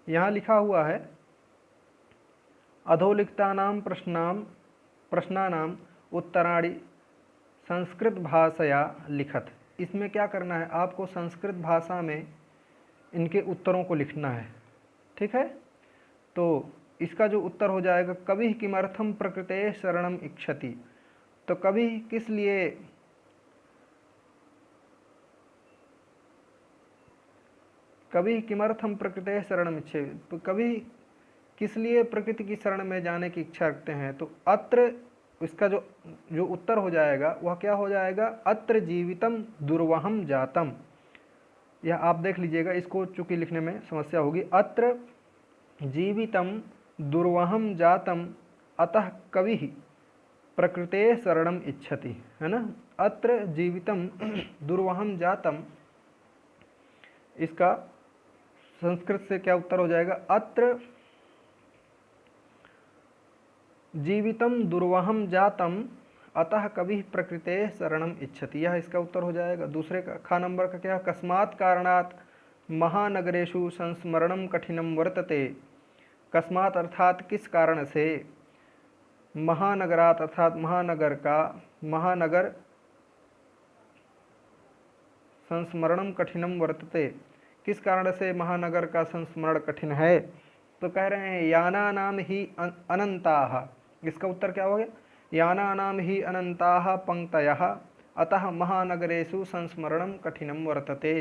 यहाँ लिखा हुआ है अधोलिखितानां प्रश्नानाम उत्तराणि संस्कृत भाषया लिखत। इसमें क्या करना है, आपको संस्कृत भाषा में इनके उत्तरों को लिखना है। ठीक है, तो इसका जो उत्तर हो जाएगा कवि किमर्थम प्रकृते शरणम इच्छति। तो कवि किस लिए कवि किमर्थम प्रकृते शरणम इच्छति, तो कवि किस लिए प्रकृति की शरण में जाने की इच्छा रखते हैं। तो अत्र इसका जो जो उत्तर हो जाएगा वह क्या हो जाएगा, अत्र जीवितम दुर्वहम जातम। यह आप देख लीजिएगा, इसको चूंकि लिखने में समस्या होगी। अत्र जीवितम दुर्वहम जातम अतः कवि प्रकृते शरणम इच्छति, है ना। अत्र जीवितम दुर्वहम जातम, इसका संस्कृत से क्या उत्तर हो जाएगा, अत्र जीवितम दुर्वहम जातम अतः कवि प्रकृते शरणम इच्छति, यह इसका उत्तर हो जाएगा। दूसरे का खा नंबर का क्या, कस्मात् कारणात् महानगरेषु संस्मरणम कठिनम वर्तते। कस्मात् अर्थात किस कारण से, महानगरात अर्थात महानगर संस्मरणम कठिनम वर्तते, किस कारण से महानगर का संस्मरण कठिन है। तो कह रहे हैं याना नाम ही अनंताः, इसका उत्तर क्या हो गया, याना नाम ही अनंताः पंक्तयः अतः महानगरेषु संस्मरणम कठिनम वर्तते।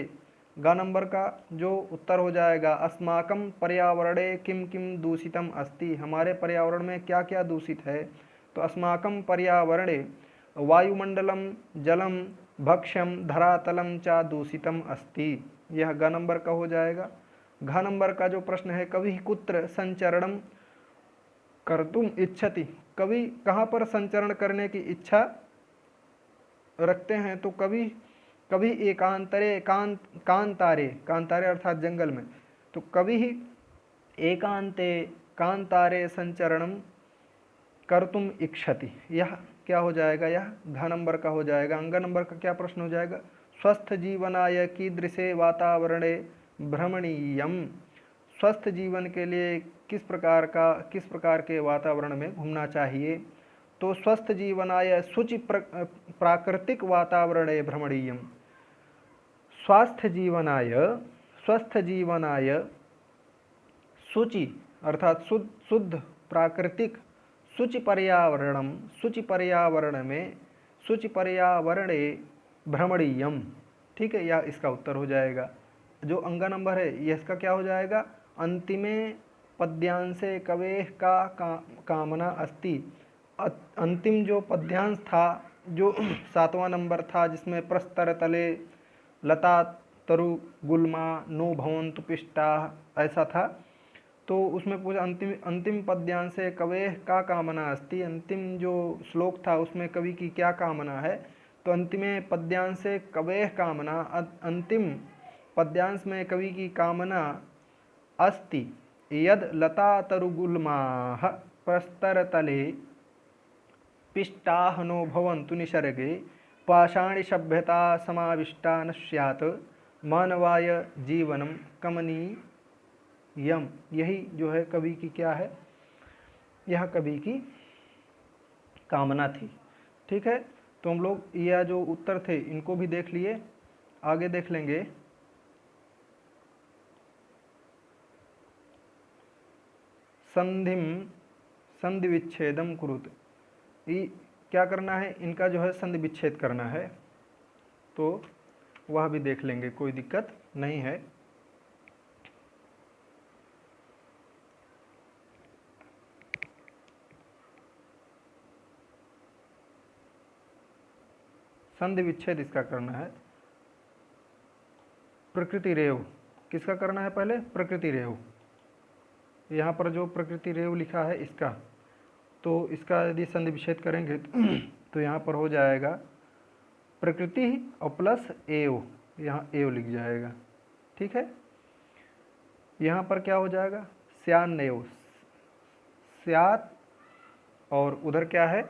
ग नंबर का जो उत्तर हो जाएगा, अस्माकं पर्यावरणे किम किम दूषितम अस्ति, हमारे पर्यावरण में क्या क्या दूषित है। तो अस्माकं पर्यावरणे वायुमंडलम जलम भक्ष्यम धरातलम च दूषितम अस्ति, यह ग नंबर का हो जाएगा। घ नंबर का जो प्रश्न है, कवि कुत्र संचरणम कर्तुम इच्छति, कवि कहाँ पर संचरण करने की इच्छा रखते हैं। तो कवि एकांतरे कांतारे, कांतारे अर्थात जंगल में, तो कवि एकांते कांतारे संचरणम कर्तुम इच्छति, यह क्या हो जाएगा, यह घ नंबर का हो जाएगा। अंग नंबर का क्या प्रश्न हो जाएगा, स्वस्थ जीवनाय कीदृशे वातावरणे भ्रमणीयम, स्वस्थ जीवन के लिए किस प्रकार के वातावरण में घूमना चाहिए। तो स्वस्थ जीवनाय शुचि प्राकृतिक वातावरणे भ्रमणीयम, स्वस्थ जीवनाय शुचि अर्थात शुद्ध प्राकृतिक शुचि पर्यावरणे भ्रमणीयम, ठीक है, यह इसका उत्तर हो जाएगा। जो अंग नंबर है यह इसका क्या हो जाएगा, अंतिमे पद्यांशे कवेः कामना अस्ति। अंतिम जो पद्यांश था, जो 7वां नंबर था, जिसमें प्रस्तर तले लता तरु गुल्मा नो भवन्तु पिष्टा ऐसा था, तो उसमें पूछा अंतिम पद्यांशे कवेः का कामना अस्ति, अंतिम जो श्लोक था उसमें कवि की क्या कामना है। तो अंतिमे पद्यांशे कवेः कामना, अंतिम पद्यांश में कवि की कामना अस्ति यद लता तरुगुल्माः प्रस्तरतले पिष्टाः नो भवन्तु निसर्गे पाषाणी सभ्यता समाविष्टा न स्यात् मानवाय जीवनम कमनीयम, यही जो है कवि की क्या है, यह कवि की कामना थी। ठीक है, तो हम लोग यह जो उत्तर थे इनको भी देख लिए, आगे देख लेंगे। संधि विच्छेदम कुरुत, क्या करना है, इनका जो है संधि विच्छेद करना है, तो वह भी देख लेंगे, कोई दिक्कत नहीं है। संधि विच्छेद इसका करना है। प्रकृति रेव किसका करना है, पहले प्रकृति रेव, यहाँ पर जो प्रकृति रेव लिखा है इसका, तो इसका यदि संधि विच्छेद करेंगे तो यहाँ पर हो जाएगा प्रकृति और प्लस एव, यहाँ एव लिख जाएगा। ठीक है, यहाँ पर क्या हो जाएगा, स्यान्नएव, स्यात्, और उधर क्या है,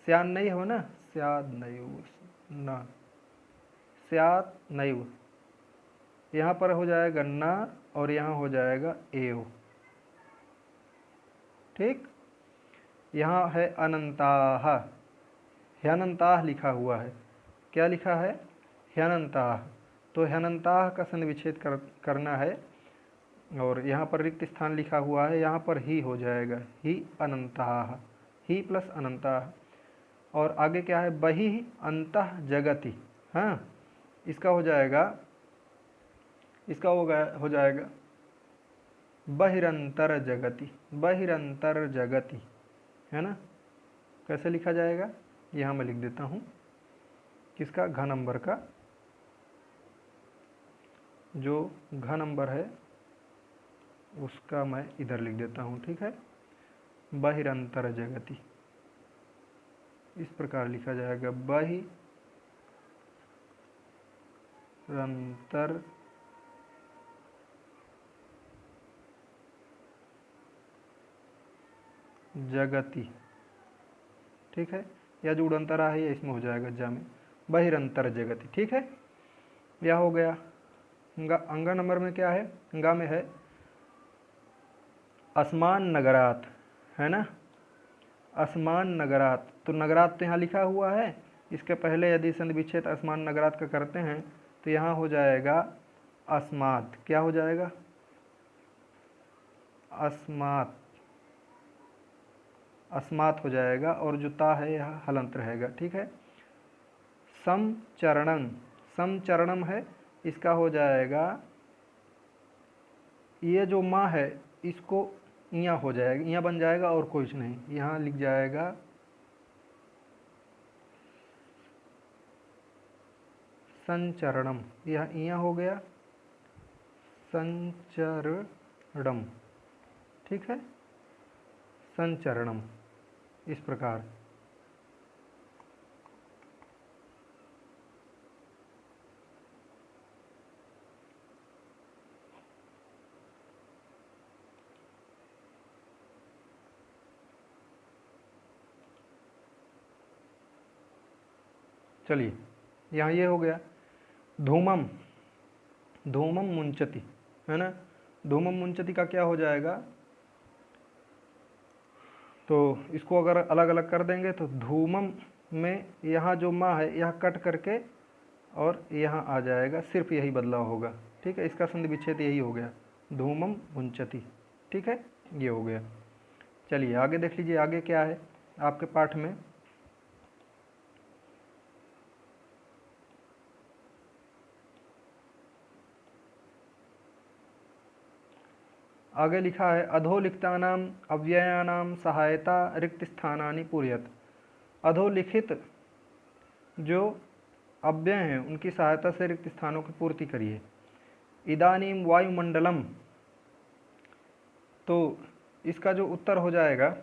स्यान्नई हो ना, स्याद्नैव ना, स्यात्नैव, यहाँ पर हो जाएगा ना और यहाँ हो जाएगा एव। ठीक, यहाँ है अनंताः, ह्यनंताः लिखा हुआ है। क्या लिखा है? ह्यनंताः। तो ह्यनंताः का संधि विच्छेद करना है, और यहाँ पर रिक्त स्थान लिखा हुआ है, यहाँ पर ही हो जाएगा, ही अनंताः, ही प्लस अनंताः। और आगे क्या है? बहिः अन्तः जगति। हाँ, इसका हो जाएगा, हो जाएगा बहिरंतर जगति, बहिरंतर जगति, है ना। कैसे लिखा जाएगा? यहाँ मैं लिख देता हूँ, किसका? घ नंबर का, जो घ नंबर है उसका मैं इधर लिख देता हूँ, ठीक है। बहिरंतर जगति, इस प्रकार लिखा जाएगा, बहिरंतर जगति, ठीक है। या जो उड़ंतरा है इसमें हो जाएगा जा में, बहिरंतर जगति, ठीक है। यह हो गया। अंगा नंबर में क्या है? अंगा में है अस्मान नगरात, है ना, अस्मान नगरात। तो नगरात तो यहाँ लिखा हुआ है, इसके पहले यदि संधि विच्छेद अस्मान नगरात का करते हैं तो यहाँ हो जाएगा अस्मात। क्या हो जाएगा? अस्मात, अस्मात हो जाएगा, और जो ता है यह हलंत रहेगा, ठीक है। समचरणम, समचरणम है, इसका हो जाएगा, ये जो माँ है इसको यहाँ हो जाएगा, यहाँ बन जाएगा और कुछ नहीं, यहाँ लिख जाएगा संचरणम, यह यहाँ हो गया संचरणम, ठीक है, संचरणम, इस प्रकार। चलिए, यहाँ ये हो गया। धूमम, धूमम मुंचति, है ना। धूमम मुंचति का क्या हो जाएगा? तो इसको अगर अलग अलग कर देंगे तो धूमम में यहाँ जो माँ है यह कट करके और यहाँ आ जाएगा, सिर्फ यही बदलाव होगा, ठीक है। इसका संधि विच्छेद यही हो गया, धूमम मुंचति, ठीक है, ये हो गया। चलिए आगे देख लीजिए, आगे क्या है आपके पाठ में। आगे लिखा है अधोलिखितानाम अव्ययानाम सहायता रिक्त स्थानानि पूरयत। अधोलिखित जो अव्यय हैं उनकी सहायता से रिक्त स्थानों की पूर्ति करिए। इदानीम वायुमंडलम, तो इसका जो उत्तर हो जाएगा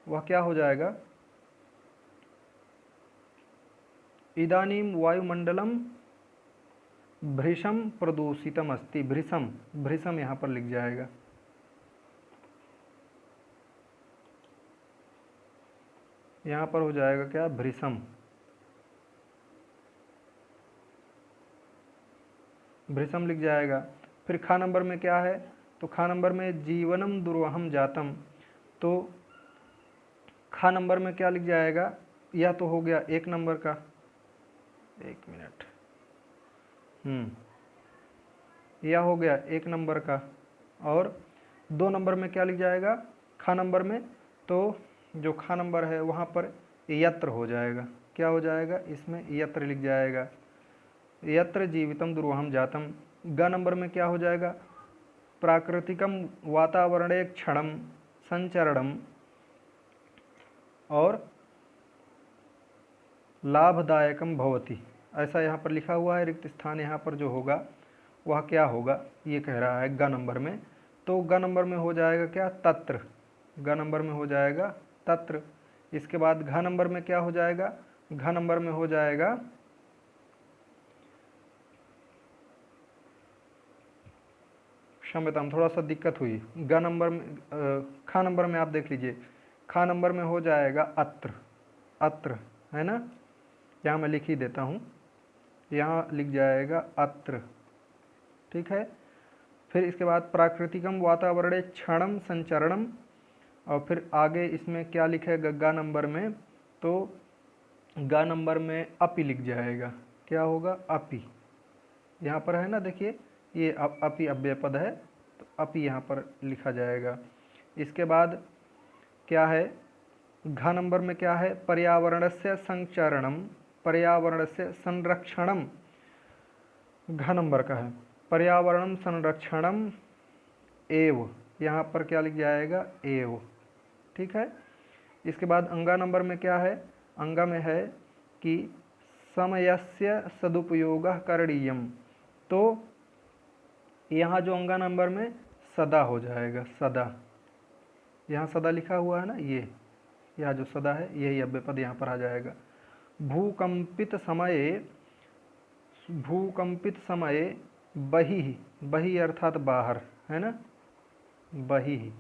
वह क्या हो जाएगा? इदानीम वायुमंडलम भृशम प्रदूषितम अस्ति। भृशम, भृशम यहाँ पर लिख जाएगा, यहाँ पर हो जाएगा क्या? भृशम, भृशम लिख जाएगा। फिर खा नंबर में क्या है? तो खा नंबर में जीवनम दुर्वहम जातम, तो खा नंबर में क्या लिख जाएगा? यह तो हो गया एक नंबर का, एक मिनट, यह हो गया एक नंबर का। और दो नंबर में क्या लिख जाएगा? खा नंबर में, तो जो खा नंबर है वहाँ पर यत्र हो जाएगा। क्या हो जाएगा? इसमें यत्र लिख जाएगा, यत्र जीवितम दुर्वहम जातम। ग नंबर में क्या हो जाएगा? प्राकृतिकम वातावरणे क्षणम संचरणम और लाभदायकम भवति, ऐसा यहाँ पर लिखा हुआ है। रिक्त स्थान यहाँ पर जो होगा वह क्या होगा ये कह रहा है ग नंबर में। तो ग नंबर में हो जाएगा क्या? तत्र, ग नंबर में हो जाएगा तत्र। इसके बाद घ नंबर में क्या हो जाएगा? घ नंबर में हो जाएगा क्षम्यताम, थोड़ा सा दिक्कत हुई। ग नंबर में, खा नंबर में आप देख लीजिए, खा नंबर में हो जाएगा अत्र, अत्र, है ना। यहाँ मैं लिख ही देता हूँ, यहाँ लिख जाएगा अत्र, ठीक है। फिर इसके बाद प्राकृतिकम वातावरणे क्षणम संचरणम और फिर आगे इसमें क्या लिखेगा गा नंबर में, तो गा नंबर में अपी लिख जाएगा। क्या होगा? अपी। यहाँ पर है ना, देखिए ये अपी अव्यय पद है, तो अपी यहाँ पर लिखा जाएगा। इसके बाद क्या है, घ नंबर में क्या है, पर्यावरणस्य संचरणम पर्यावरणस्य संरक्षणम, घ नंबर का है पर्यावरण संरक्षणम एव, यहाँ पर क्या लिख जाएगा? एव। ठीक है। इसके बाद अंगा नंबर में क्या है, अंगा में है कि समयस्य सदुपयोगः करणीयम, तो यहाँ जो अंगा नंबर में सदा हो जाएगा, सदा। यहाँ सदा लिखा हुआ है ना, ये यहाँ जो सदा है यही अव्यय पद यहाँ पर आ जाएगा। भूकंपित समय बहिः, बहिः अर्थात बाहर, है ना, बहिः।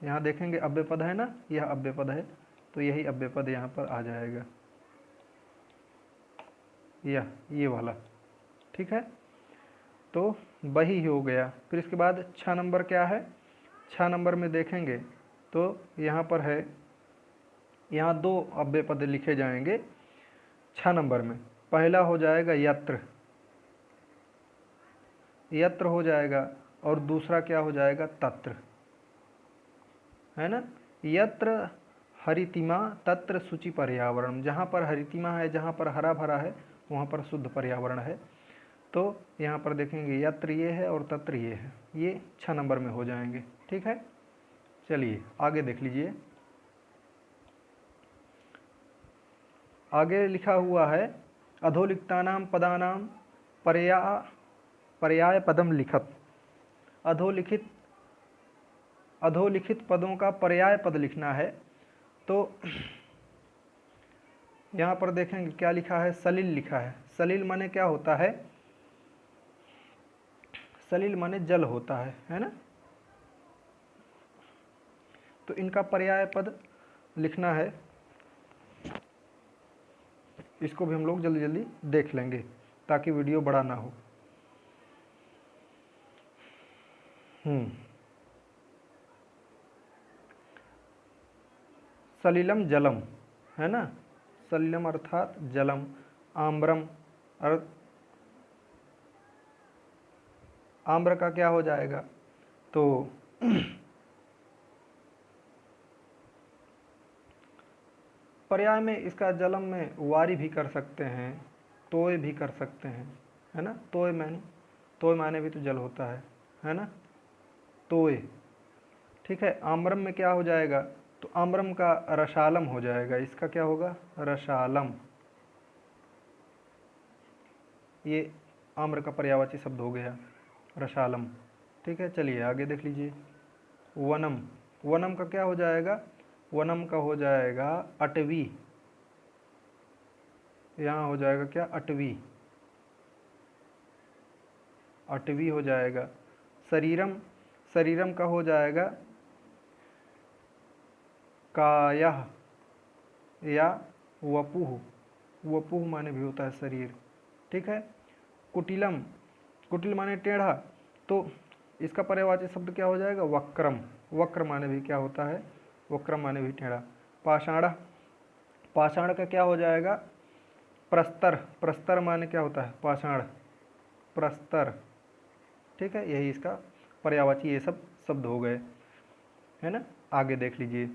यहाँ देखेंगे अव्यय पद है ना, यह अव्यय पद है, तो यही अव्यय पद यहाँ पर आ जाएगा, यह ये वाला। ठीक है, तो बही हो गया। फिर इसके बाद 6 नंबर क्या है, 6 नंबर में देखेंगे तो यहाँ पर है, यहाँ 2 अव्यय पद लिखे जाएंगे 6 नंबर में। पहला हो जाएगा यत्र, यत्र हो जाएगा, और दूसरा क्या हो जाएगा? तत्र, है ना। यत्र हरितिमा तत्र शुचि पर्यावरण, जहाँ पर हरितिमा है, जहाँ पर हरा भरा है, वहाँ पर शुद्ध पर्यावरण है। तो यहाँ पर देखेंगे यत्र ये है और तत्र ये है, ये 6 नंबर में हो जाएंगे। ठीक है, चलिए आगे देख लीजिए। आगे लिखा हुआ है अधोलिखितानां पदानां पर्याय पदम लिखत, अधोलिखित पदों का पर्याय पद लिखना है। तो यहाँ पर देखेंगे क्या लिखा है, सलिल लिखा है। सलिल माने क्या होता है? सलिल माने जल होता है ना। तो इनका पर्याय पद लिखना है, इसको भी हम लोग जल्दी जल्दी देख लेंगे ताकि वीडियो बड़ा ना हो। सलिलम जलम, है ना, सलिलम अर्थात जलम, आम्रम आम्र का क्या हो जाएगा? तो पर्याय में इसका जलम में वारी भी कर सकते हैं, तोय भी कर सकते हैं, है ना। तोय माने भी तो जल होता है ना, तोय। ठीक है, आम्रम में क्या हो जाएगा? तो आम्रम का रसालम हो जाएगा, इसका क्या होगा? रसालम। ये आम्र का पर्यायवाची शब्द हो गया, रसालम। ठीक है, चलिए आगे देख लीजिए। वनम, वनम का क्या हो जाएगा? वनम का हो जाएगा अटवी, यहाँ हो जाएगा क्या? अटवी, अटवी हो जाएगा। शरीरम, शरीरम का हो जाएगा कायः या वपुः, वपुः माने भी होता है शरीर। ठीक है, कुटिलम, कुटिल माने टेढ़ा, तो इसका पर्यायवाची शब्द क्या हो जाएगा? वक्रम, वक्र माने भी क्या होता है? वक्रम माने भी टेढ़ा। पाषाण, पाषाण का क्या हो जाएगा? प्रस्तर, प्रस्तर माने क्या होता है? पाषाण, प्रस्तर। ठीक है, यही इसका पर्यायवाची ये सब शब्द हो गए, है ना। आगे देख लीजिए।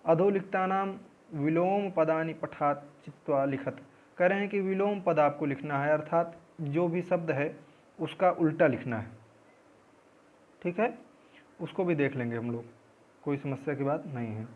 अधोलिखितानां विलोम पदानि पठात चित्वा लिखत, कह रहे हैं कि विलोम पद आपको लिखना है, अर्थात जो भी शब्द है उसका उल्टा लिखना है। ठीक है, उसको भी देख लेंगे हम लोग, कोई समस्या की बात नहीं है।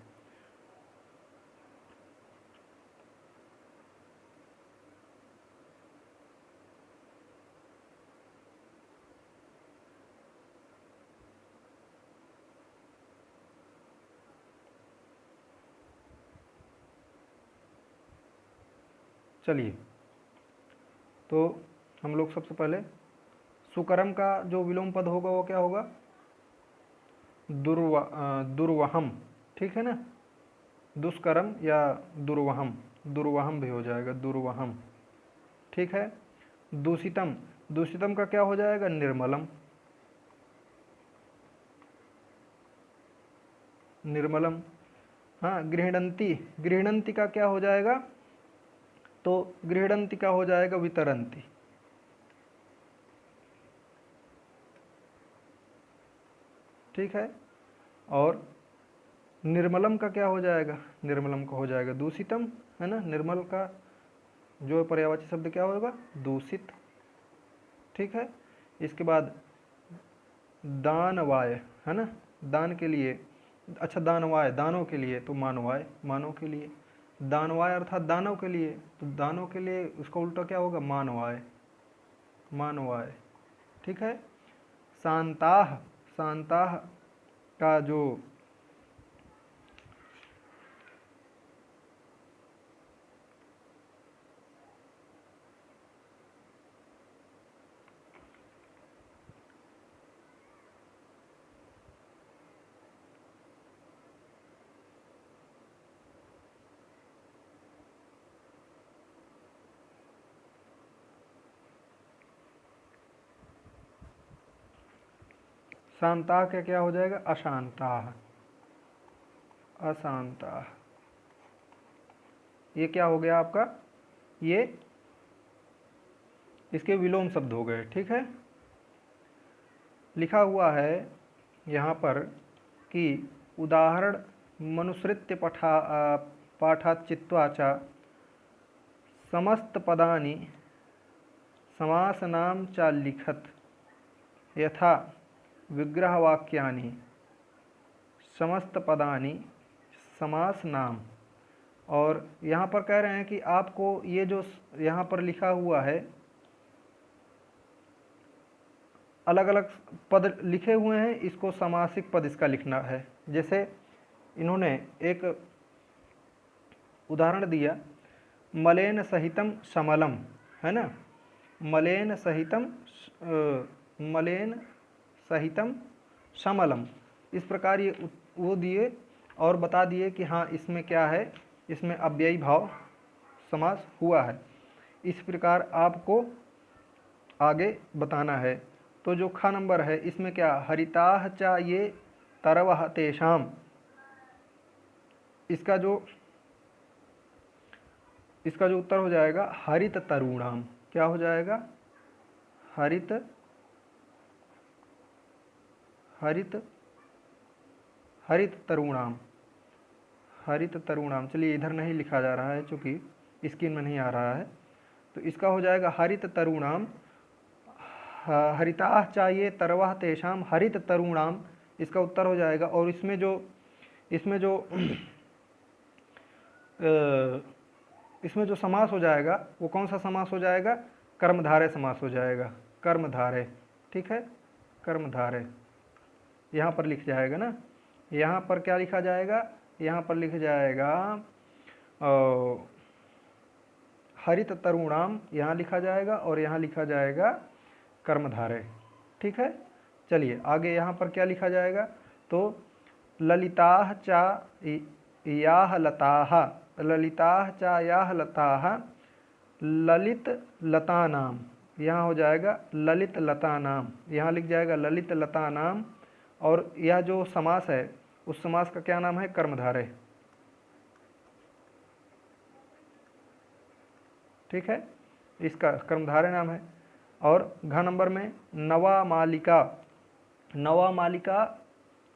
चलिए, तो हम लोग सबसे पहले सुकरम का जो विलोम पद होगा वो क्या होगा? दुर्वहम। ठीक है ना, दुष्करम या दुर्वहम, दुर्वहम भी हो जाएगा, दुर्वहम। ठीक है, दूषितम, दूषितम का क्या हो जाएगा? निर्मलम। निर्मलम। हाँ, गृह्णन्ति, गृह्णन्ति का क्या हो जाएगा? तो गृह्णन्ति का हो जाएगा वितरन्ति। ठीक है। और निर्मलम का क्या हो जाएगा? निर्मलम का हो जाएगा दूषितम, है ना। निर्मल का जो पर्यायवाची शब्द क्या होगा? दूषित। ठीक है। इसके बाद दानवाय, है ना, दान के लिए, अच्छा दानवाय दानों के लिए, तो मानवाय मानव के लिए, दानवाय अर्थात दानव के लिए, तो दानों के लिए उसका उल्टा क्या होगा? मानवाय, मानवाय। ठीक है। शांताह, शांताह का जो शांता का क्या हो जाएगा? अशांता, अशांता। ये क्या हो गया आपका? ये इसके विलोम शब्द हो गए। ठीक है। लिखा हुआ है यहाँ पर कि उदाहरण मनुसृत्य पाठात् चित्वा च समस्त पदानि समासनाम च लिखत यथा विग्रहवाक्यानि समस्त पदानि समास नाम। और यहाँ पर कह रहे हैं कि आपको ये जो यहाँ पर लिखा हुआ है, अलग अलग पद लिखे हुए हैं, इसको समासिक पद इसका लिखना है। जैसे इन्होंने एक उदाहरण दिया, मलेन सहितम समलम, है ना, मलेन सहितम मलेन सहितम समलम। इस प्रकार ये वो दिए और बता दिए कि हाँ इसमें क्या है, इसमें अव्ययी भाव समास हुआ है। इस प्रकार आपको आगे बताना है। तो जो ख नंबर है इसमें क्या? हरिताह चा ये तरवह तेषाम, इसका जो उत्तर हो जाएगा हरित तरुणाम। क्या हो जाएगा? हरित हरित हरित तरुणाम, हरित तरुणाम। चलिए इधर नहीं लिखा जा रहा है चूँकि स्क्रीन में नहीं आ रहा है, तो इसका हो जाएगा हरित तरुणाम। हरिताह चाहिए तरवाह तेषाम हरित तरुणाम, इसका उत्तर हो जाएगा। और इसमें जो इसमें जो समास हो जाएगा वो कौन सा समास हो जाएगा? कर्मधारय समास हो जाएगा, कर्मधारय। ठीक है, कर्मधारय यहाँ पर लिख जाएगा ना। यहाँ पर क्या लिखा जाएगा? यहाँ पर लिख जाएगा हरित तरुणाम, यहाँ लिखा जाएगा और यहाँ लिखा जाएगा कर्मधारय। ठीक है। चलिए आगे यहाँ पर क्या लिखा जाएगा? तो ललिताः चा याः लताः, ललिताः चा याः लताः ललित लता नाम, यहाँ हो जाएगा ललित लता नाम, यहाँ लिख जाएगा ललित लता नाम। और यह जो समास है उस समास का क्या नाम है? कर्मधारय। ठीक है, इसका कर्मधारय नाम है। और घ नंबर में नवा मालिका, नवा मालिका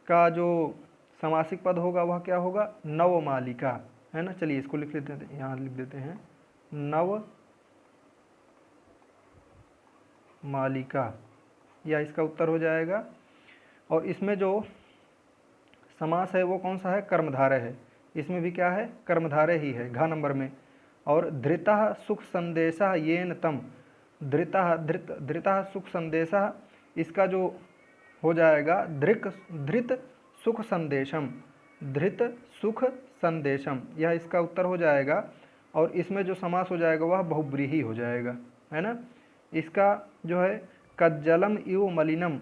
का जो समासिक पद होगा वह क्या होगा? नव मालिका, है ना। चलिए इसको लिख लेते हैं, यहाँ लिख देते हैं नव मालिका, या इसका उत्तर हो जाएगा। और इसमें जो समास है वो कौन सा है? कर्मधारय है। इसमें भी क्या है? कर्मधारय ही है, घ नंबर में। और धृतः सुख संदेशः येन तम, धृतः सुख संदेशः, इसका जो हो जाएगा धृत सुख संदेशम, धृत सुख संदेशम, यह इसका उत्तर हो जाएगा। और इसमें जो समास हो जाएगा वह बहुब्रीहि हो जाएगा, है ना। इसका जो है कज्जलम इव मलिनम,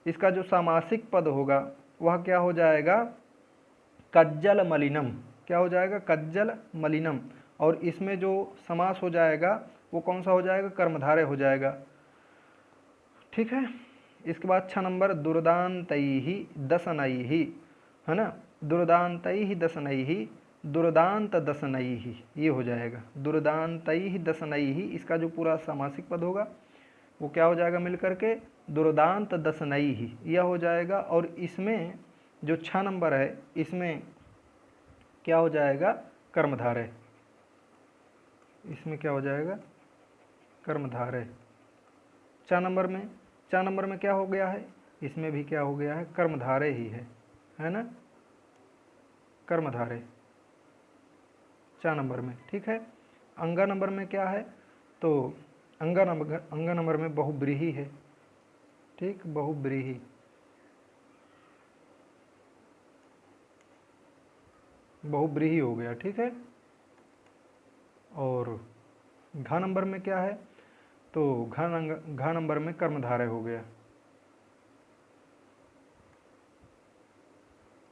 इसका जो सामासिक पद होगा वह क्या हो जाएगा? कज्जल मलिनम। क्या हो जाएगा? कज्जल मलिनम। और इसमें जो समास हो जाएगा वो कौन सा हो जाएगा? कर्मधारय हो जाएगा। ठीक है। इसके बाद 6 नंबर दुर्दान्तैहि दशनैहि, है ना, दुर्दान्तैहि दशनैहि, दुर्दांत दशनैहि, ये हो जाएगा दुर्दान्तैहि दशनैहि। इसका जो पूरा समासिक पद होगा वो क्या हो जाएगा मिल करके दुर्दांत दशनैहि, यह हो जाएगा। और इसमें जो 6 नंबर है इसमें क्या हो जाएगा कर्मधारय, इसमें क्या हो जाएगा कर्मधारय। 4 नंबर में क्या हो गया है, इसमें भी क्या हो गया है कर्मधारय ही है ना, कर्मधारय 4 नंबर में। ठीक है। अंगा नंबर में क्या है, तो अंगा नंबर में बहुब्रीहि है। ठीक, बहुब्रीहि, बहुब्रीहि हो गया। ठीक है। और घा नंबर में क्या है, तो घा नंबर में कर्मधारय हो गया,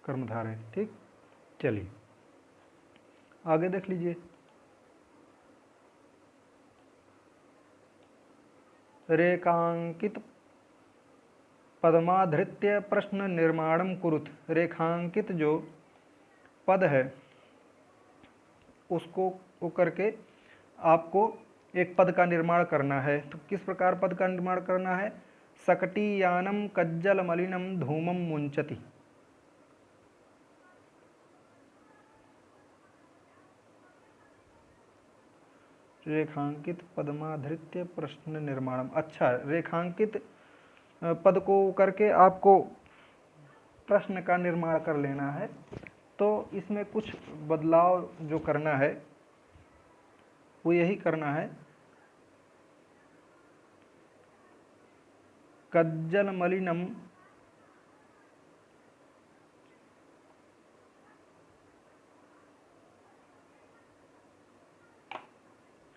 कर्मधारय। ठीक, चलिए आगे देख लीजिए। रेखांकित पदमाधृत्य प्रश्न निर्माणम कुरुत। रेखांकित जो पद है उसको करके आपको एक पद का निर्माण करना है। तो किस प्रकार पद का निर्माण करना है, सकटीयानम कज्जल मलिनम धूमम मुंचति। रेखांकित पदमाधृत्य प्रश्न निर्माणम, अच्छा, रेखांकित पद को करके आपको प्रश्न का निर्माण कर लेना है। तो इसमें कुछ बदलाव जो करना है वो यही करना है, कज्जल मलिनम,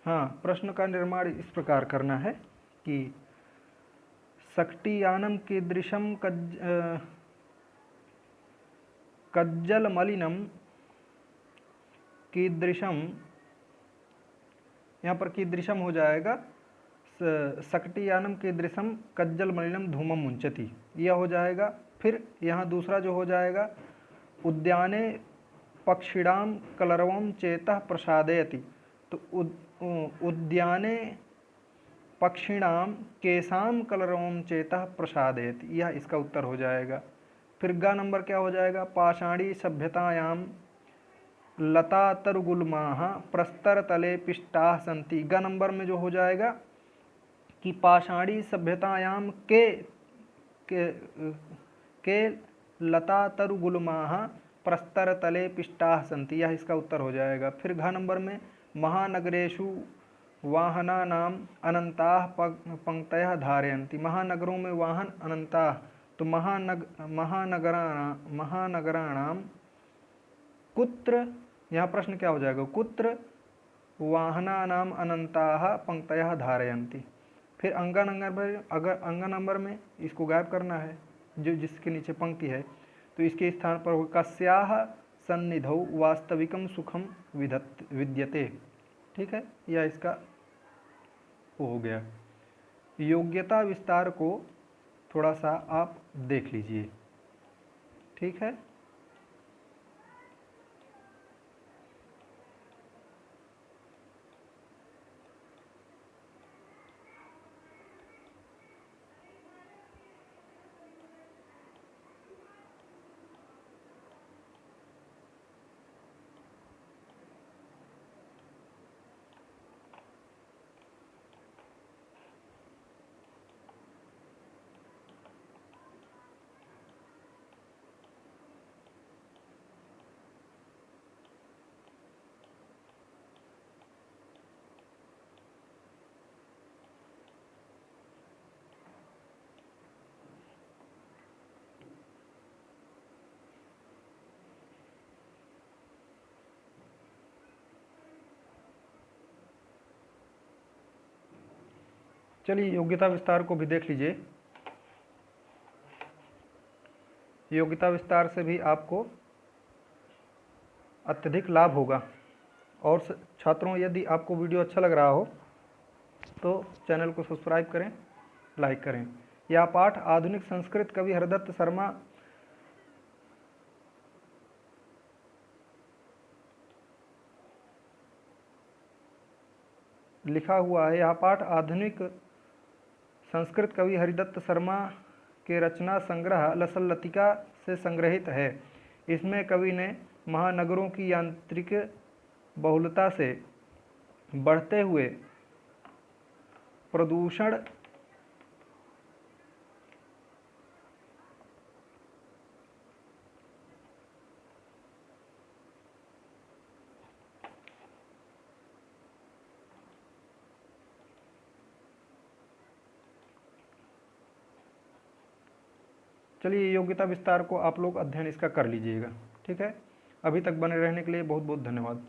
हाँ, प्रश्न का निर्माण इस प्रकार करना है कि सक्टियानम कीदृशम कज्जल मलिनम कीदृशम, यहाँ पर कीदृशम हो जाएगा सक्टियानम कीदृशम कज्जल मलिनम धूमम मुंचति, यह हो जाएगा। फिर यहाँ दूसरा जो हो जाएगा, उद्याने पक्षिणाम कलरवम चेतः प्रसादयति। तो उद्याने पक्षिणाम केशाम कलरवम चेतः प्रसादयति, यह इसका उत्तर हो जाएगा। फिर ग नंबर क्या हो जाएगा, पाषाणी सभ्यतायाम लता तरुगुल्माः प्रस्तर तले पिष्टाः सन्ति। ग नंबर में जो हो जाएगा कि पाषाणी सभ्यतायाम के लता तरुगुल्माः प्रस्तर तले पिष्टाः सन्ति, यह इसका उत्तर हो जाएगा। फिर घ नंबर में महानगरेषु वाहनानाम अनंताः पंक्तयः धारयन्ति। महानगरों में वाहन अनंताः, तो महानगराणाम कुत्र, यहाँ प्रश्न क्या हो जाएगा, कुत्र वाहनानाम अनंताः पंक्तयः धारयन्ति। फिर अंगा नंबर में इसको गायब करना है, जो जिसके नीचे पंक्ति है, तो इसके स्थान पर कस्याः सन्निधौ वास्तविकम सुखम विद्यते। ठीक है, यह इसका वो हो गया। योग्यता विस्तार को थोड़ा सा आप देख लीजिए। ठीक है, चलिए योग्यता विस्तार को भी देख लीजिए। योग्यता विस्तार से भी आपको अत्यधिक लाभ होगा। और छात्रों, यदि आपको वीडियो अच्छा लग रहा हो तो चैनल को सब्सक्राइब करें, लाइक करें। यह पाठ आधुनिक संस्कृत कवि हरदत्त शर्मा लिखा हुआ है। यह पाठ आधुनिक संस्कृत कवि हरिदत्त शर्मा के रचना संग्रह लसल लतिका से संग्रहित है। इसमें कवि ने महानगरों की यांत्रिक बहुलता से बढ़ते हुए प्रदूषण चलिए योग्यता विस्तार को आप लोग अध्ययन इसका कर लीजिएगा। ठीक है, अभी तक बने रहने के लिए बहुत बहुत धन्यवाद।